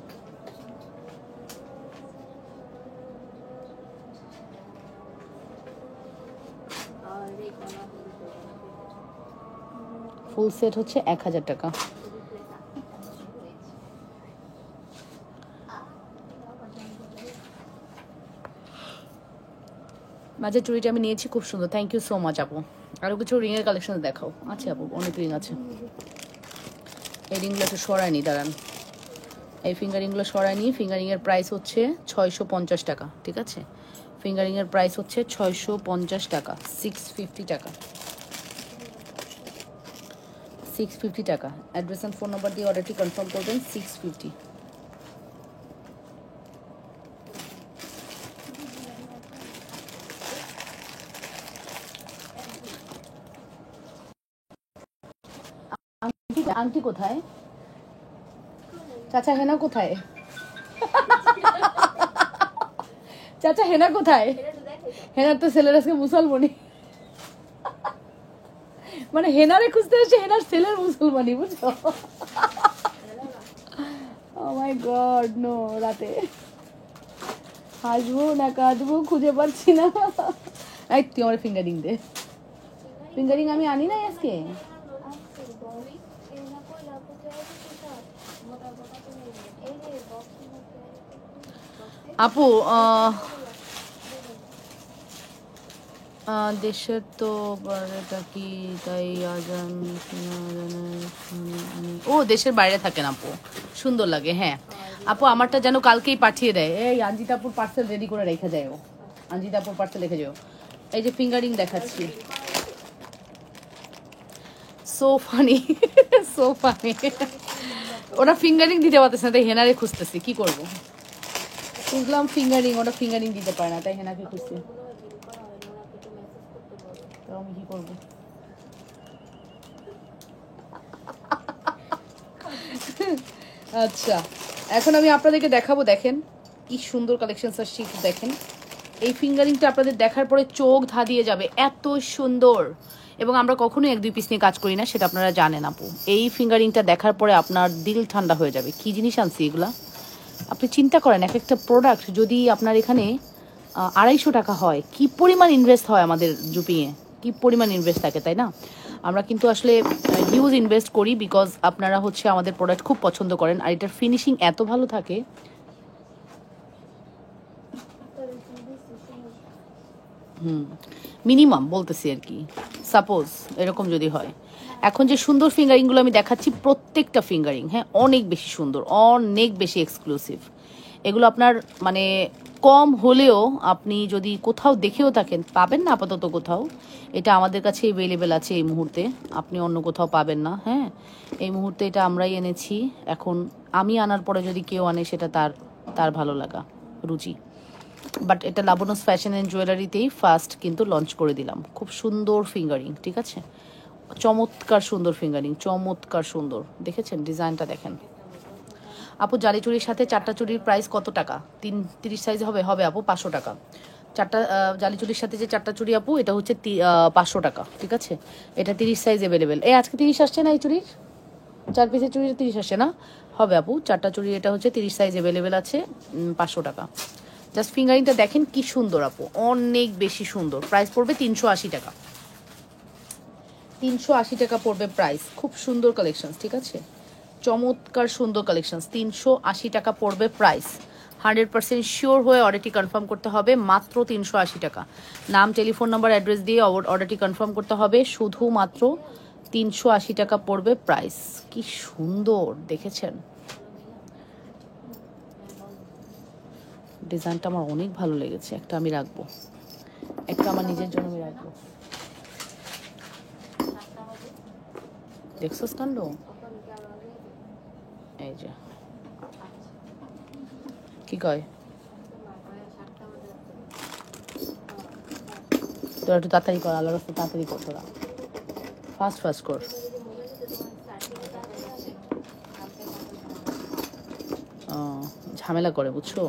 ফুল সেট হচ্ছে 1000 টাকা। মাঝের চুড়িটা আমি নিয়েছি, খুব সুন্দর, থ্যাংক ইউ সো মাচ আপু। আরও কিছু রিংয়ের কালেকশন দেখাও। আচ্ছা আপু, অনেক রিং আছে। এই রিংগুলো একটু সরায়নি, দাঁড়ান। এই ফিঙ্গারিংগুলো সরায়নি। ফিঙ্গারিংয়ের প্রাইস হচ্ছে 650 টাকা, ঠিক আছে? ফিঙ্গারিংয়ের প্রাইস হচ্ছে 650 টাকা, 650 টাকা, 650 টাকা। অ্যাড্রেস অ্যান্ড ফোন নাম্বার দিয়ে অর্ডারটি কনফার্ম করবেন। 650। আংটি কোথায়? চাচা হেনা কোথায়? চাচা হেনা কোথায়? হেনার তো ছেলের আজকে মুসলমানি, মানে হেনারে খুঁজতে আসছে, হেনার ছেলের মুসলমানি, বুঝছো? ও মাই গড, নো। রাতে হাসবো না কাঁদবো খুঁজে পাচ্ছি না। এই তুই আমার ফিঙ্গারিং দে। ফিঙ্গারিং আমি আনি নাই আজকে। আপু দেশের তো এটা কি তাই আজান? ও দেশের বাইরে থাকেন আপু, সুন্দর লাগে। হ্যাঁ আপু, আমারটা যেন কালকেই পাঠিয়ে দেয়। এই আঞ্জিতাপুর পার্সেল রেডি করে রেখে যায় ও, আঞ্জিতাপুর পার্সেল রেখে যাও। এই যে ফিঙ্গারিং দেখাচ্ছি, সো ফানি, সো ফানি। ওরা ফিঙ্গারিং দিতে পারতেছে না, তাই হেনারে খুঁজতেছি, কি করবো? বুঝলাম ফিঙ্গারিং, ওটা ফিঙ্গারিং দিতে পারে না, তাই হেনাকে খুঁজছি। তো আমি কি করবো? আচ্ছা, এখন আমি আপনাদেরকে দেখাবো। দেখেন কি সুন্দর কালেকশন আসছে, দেখেন। এই ফিঙ্গারিংটা আপনাদের দেখার পরে চোখ ধাঁধিয়ে যাবে, এত সুন্দর। এবং আমরা কখনোই 1-2 পিস নিয়ে কাজ করি না, সেটা আপনারা জানেন আপু। এই ফিঙ্গারিংটা দেখার পরে আপনার দিল ঠান্ডা হয়ে যাবে। কি জিনিস আনছি এগুলা, আপনি চিন্তা করেন। এক একটা প্রোডাক্ট যদি আপনার এখানে 250 টাকা হয়, কি পরিমাণ ইনভেস্ট হয় আমাদের জুপিংয়ে, কি পরিমাণ ইনভেস্ট থাকে, তাই না? আমরা কিন্তু আসলে হিউজ ইনভেস্ট করি, বিকজ আপনারা হচ্ছে আমাদের প্রোডাক্ট খুব পছন্দ করেন, আর এটার ফিনিশিং এত ভালো থাকে। মিনিমাম বলতেছি আর কি, সাপোজ এরকম যদি হয়। এখন যে সুন্দর ফিঙ্গারিংগুলো আমি দেখাচ্ছি, প্রত্যেকটা ফিঙ্গারিং হ্যাঁ অনেক বেশি সুন্দর, অনেক বেশি এক্সক্লুসিভ। এগুলো আপনার মানে কম হলেও আপনি যদি কোথাও দেখেও থাকেন, পাবেন না আপাতত কোথাও। এটা আমাদের কাছে অ্যাভেলেবেল আছে এই মুহূর্তে, আপনি অন্য কোথাও পাবেন না। হ্যাঁ, এই মুহূর্তে এটা আমরাই এনেছি। এখন আমি আনার পরে যদি কেউ আনে, সেটা তার তার ভালো লাগা, রুচি। বাট এটা লাবণস ফ্যাশন অ্যান্ড জুয়েলারিতেই ফার্স্ট কিন্তু লঞ্চ করে দিলাম। খুব সুন্দর ফিঙ্গারিং, ঠিক আছে? চমৎকার সুন্দর ফিঙ্গারিং, চমৎকার সুন্দর। দেখেছেন ডিজাইনটা, দেখেন আপু। জালি চুড়ির সাথে 4টা চুড়ির প্রাইস কত টাকা? 30 সাইজ হবে আপু, 500 টাকা। 4টা জালি চুড়ির সাথে যে 4টা চুড়ি আপু, এটা হচ্ছে 500 টাকা, ঠিক আছে? এটা 30 সাইজ অ্যাভেলেবেল। এই আজকে 30 আসছে না এই চুড়ির, 4 পিসের চুড়ির 30 আসছে না? হবে আপু, 4টা চুড়ি এটা হচ্ছে 30 সাইজ অ্যাভেলেবেল আছে, 500 টাকা। জাস্ট ফিঙ্গারিংটা দেখেন কি সুন্দর আপু, অনেক বেশি সুন্দর। প্রাইস পড়বে 380 টাকা, 380 টাকা পড়বে প্রাইস। খুব সুন্দর কালেকশন, ঠিক আছে? চমৎকার সুন্দর কালেকশন, 380 টাকা পড়বে প্রাইস। 100% শিওর হয়ে অর্ডারটি কনফার্ম করতে হবে, মাত্র 380 টাকা। নাম, টেলিফোন নাম্বার, অ্যাড্রেস দিয়ে অর্ডারটি কনফার্ম করতে হবে, শুধুমাত্র 380 টাকা পড়বে প্রাইস। কি সুন্দর দেখেছেন ডিজাইনটা, আমার অনেক ভালো লেগেছে। একটা আমি রাখবো, একটা আমার নিজের জন্য আমি রাখবো। দেখছোস কাণ্ড, এই যে কি কয়? তোরা একটু তাড়াতাড়ি কর, আল্লাহর রাস্তায় তাড়াতাড়ি কর, তোরা ফাস্ট ফাস্ট কর। ঝামেলা করে বুঝছো।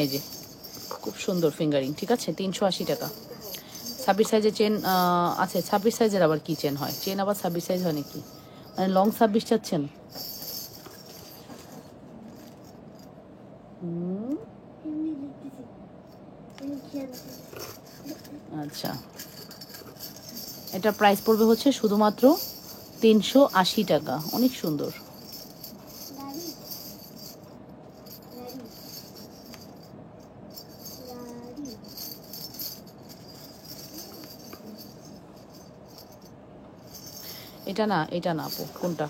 এই যে খুব সুন্দর ফিঙ্গারিং, ঠিক আছে, 380 টাকা। 26 সাইজের চেন আছে। 26 সাইজের আবার কি চেন হয়? চেন আবার 26 সাইজ হয় নাকি? মানে লং 26 চাচ্ছেন? আচ্ছা, এটা প্রাইস পড়বে হচ্ছে শুধুমাত্র 380 টাকা। অনেক সুন্দর। এটা না, এটা না আপু, কোনটা?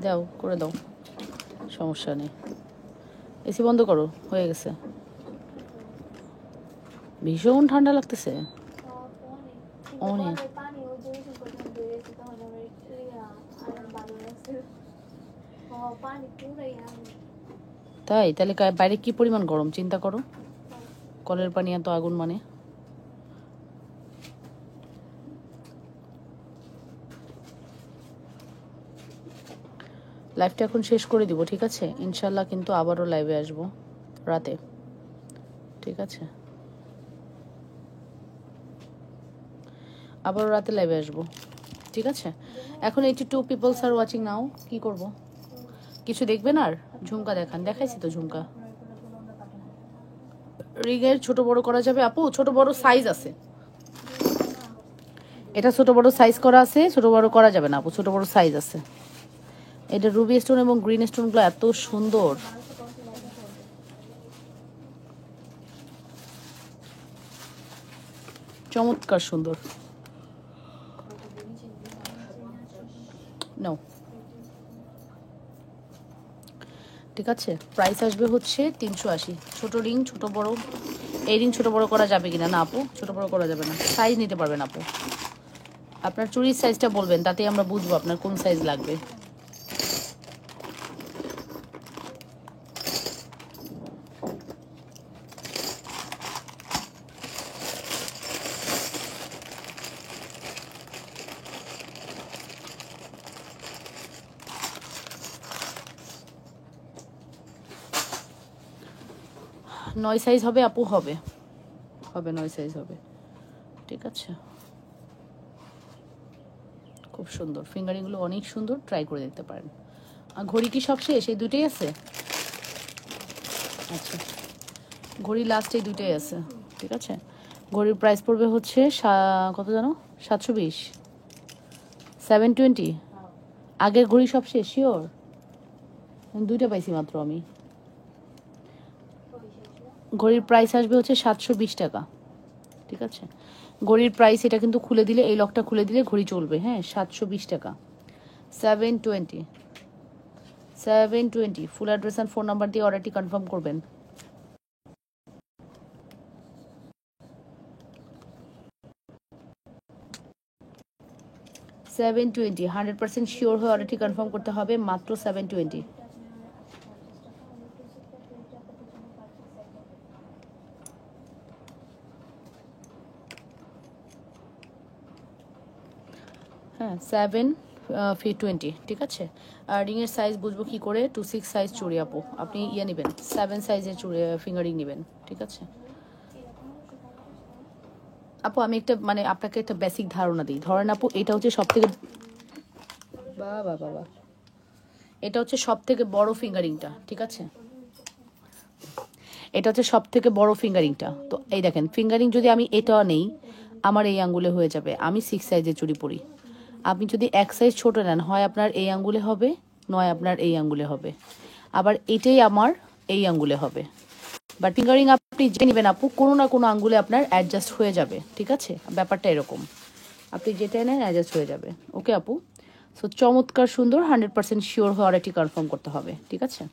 দাও, করে দাও, সমস্যা নেই। এসি বন্ধ করো, হয়ে গেছে। ভীষণ ঠান্ডা লাগতেছে অনেক। তাই? তাহলে বাইরে কি পরিমাণ গরম চিন্তা করো। কলের পানি এত আগুন মানে। লাইভটা এখন শেষ করে দিব, ঠিক আছে? ইনশাল্লাহ কিন্তু আবারও লাইভে আসবো রাতে, ঠিক আছে? আবারও রাতে লাইভে আসবো, ঠিক আছে? এখন 82 পিপলস আর ওয়াচিং নাও। কি করব? কিছু দেখবেন আর? ঝুমকা দেখান। দেখাইছি তো ঝুমকা। রিংয়ের ছোট বড় করা যাবে আপু? ছোট বড় সাইজ আছে, এটা ছোট বড় সাইজ করা আছে, ছোট বড় করা যাবে না আপু, ছোট বড় সাইজ আছে। এটা রুবি স্টোন এবং গ্রিন স্টোনগুলো এত সুন্দর। চমৎকার সুন্দর। নাও, ঠিক আছে? প্রাইস আসবে হচ্ছে 380। ছোট রিং ছোট বড়, এই রিং ছোট বড় করা যাবে কিনা? না আপু, ছোট বড় করা যাবে না। সাইজ নিতে পারবেন আপু, আপনার চুরির সাইজটা বলবেন, তাতে আমরা বুঝবো আপনার কোন সাইজ লাগবে। নয় সাইজ হবে আপু? হবে, হবে, 9 সাইজ হবে, ঠিক আছে? খুব সুন্দর ফিঙ্গারিংগুলো, অনেক সুন্দর, ট্রাই করে দেখতে পারেন। আর ঘড়ি কি সব শেষ? এই দুটোই আছে? আচ্ছা, ঘড়ি লাস্ট এই দুটোই আছে, ঠিক আছে? ঘড়ির প্রাইস পড়বে হচ্ছে কত জানো? 720, 720। আগের ঘড়ি সব শেষ? শিওর? দুইটা পাইছি মাত্র আমি। ঘড়ির প্রাইস আসবে হচ্ছে 720 টাকা, ঠিক আছে? ঘড়ির প্রাইস এটা কিন্তু খুলে দিলে, এই লকটা খুলে দিলে ঘড়ি চলবে, হ্যাঁ? 720 টাকা। 720, 720। ফুল অ্যাড্রেস অ্যান্ড ফোন নাম্বার দিয়ে অর্ডারটি কনফার্ম করবেন। $720, 100% শিওর হয়ে অর্ডারটি কনফার্ম করতে হবে। মাত্র 720। হ্যাঁ, 720, ঠিক আছে? আর রিংয়ের সাইজ বুঝবো কি করে? 26 সাইজ চুড়ি আপু, আপনি ইয়ে নেবেন, 7 সাইজের চুড়ি ফিঙ্গারিং নেবেন, ঠিক আছে? আপু আমি একটা মানে আপনাকে একটা বেসিক ধারণা দিই। ধরেন আপু, এটা হচ্ছে সব থেকে বাবা বাবা এটা হচ্ছে সব থেকে বড় ফিঙ্গারিংটা, ঠিক আছে? এটা হচ্ছে সব থেকে বড় ফিঙ্গারিংটা। তো এই দেখেন, ফিঙ্গারিং যদি আমি এটা নেই, আমার এই আঙ্গুলে হয়ে যাবে। আমি 6 সাইজের চুড়ি পরি। আপনি যদি এক সাইজ ছোট নেন, হয় আপনার এই আঙ্গুলে হবে, নয় আপনার এই আঙ্গুলে হবে, আবার এটাই আমার এই আঙ্গুলে হবে। বাট ফিঙ্গারিং আপনি যে নেবেন আপু, কোনো না কোনো আঙ্গুলে আপনার অ্যাডজাস্ট হয়ে যাবে, ঠিক আছে? ব্যাপারটা এরকম, আপনি যেটাই নেন অ্যাডজাস্ট হয়ে যাবে। ওকে আপু? সো চমৎকার সুন্দর, 100% শিওর হয়ে অর্ডারটি কনফার্ম করতে হবে, ঠিক আছে?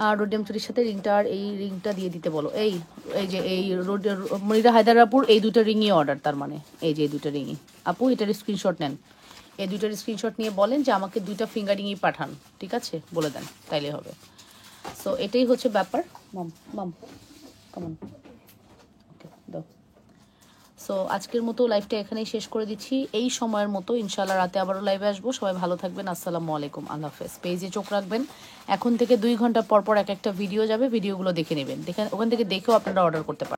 আর রোডিয়াম চুরির সাথে রিংটা, আর এই রিংটা দিয়ে দিতে বলো। এই এই যে এই মনিরা হায়দারাপুর, এই দুটো রিংই অর্ডার, তার মানে এই যে এই দুটো রিংই। আপু এটার স্ক্রিনশট নেন, এই দুইটার স্ক্রিনশট নিয়ে বলেন যে আমাকে 2টা ফিঙ্গারিংই পাঠান, ঠিক আছে? বলে দেন, তাইলে হবে। সো এটাই হচ্ছে ব্যাপার। মাম মাম কমন, ওকে দাও। সো আজকের মতো লাইভটা এখানেই শেষ করে দিচ্ছি। এই সময়ের মতো ইনশাল্লাহ রাতে আবারও লাইভে আসবো। সবাই ভালো থাকবেন। আসসালামু আলাইকুম, আল্লাহ হাফেজ। পেজে চোখ রাখবেন, এখন থেকে 2 ঘন্টা পর পর এক একটা ভিডিও যাবে, ভিডিওগুলো দেখে নেবেন, দেখেন ওখান থেকে দেখেও আপনারা অর্ডার করতে পারেন।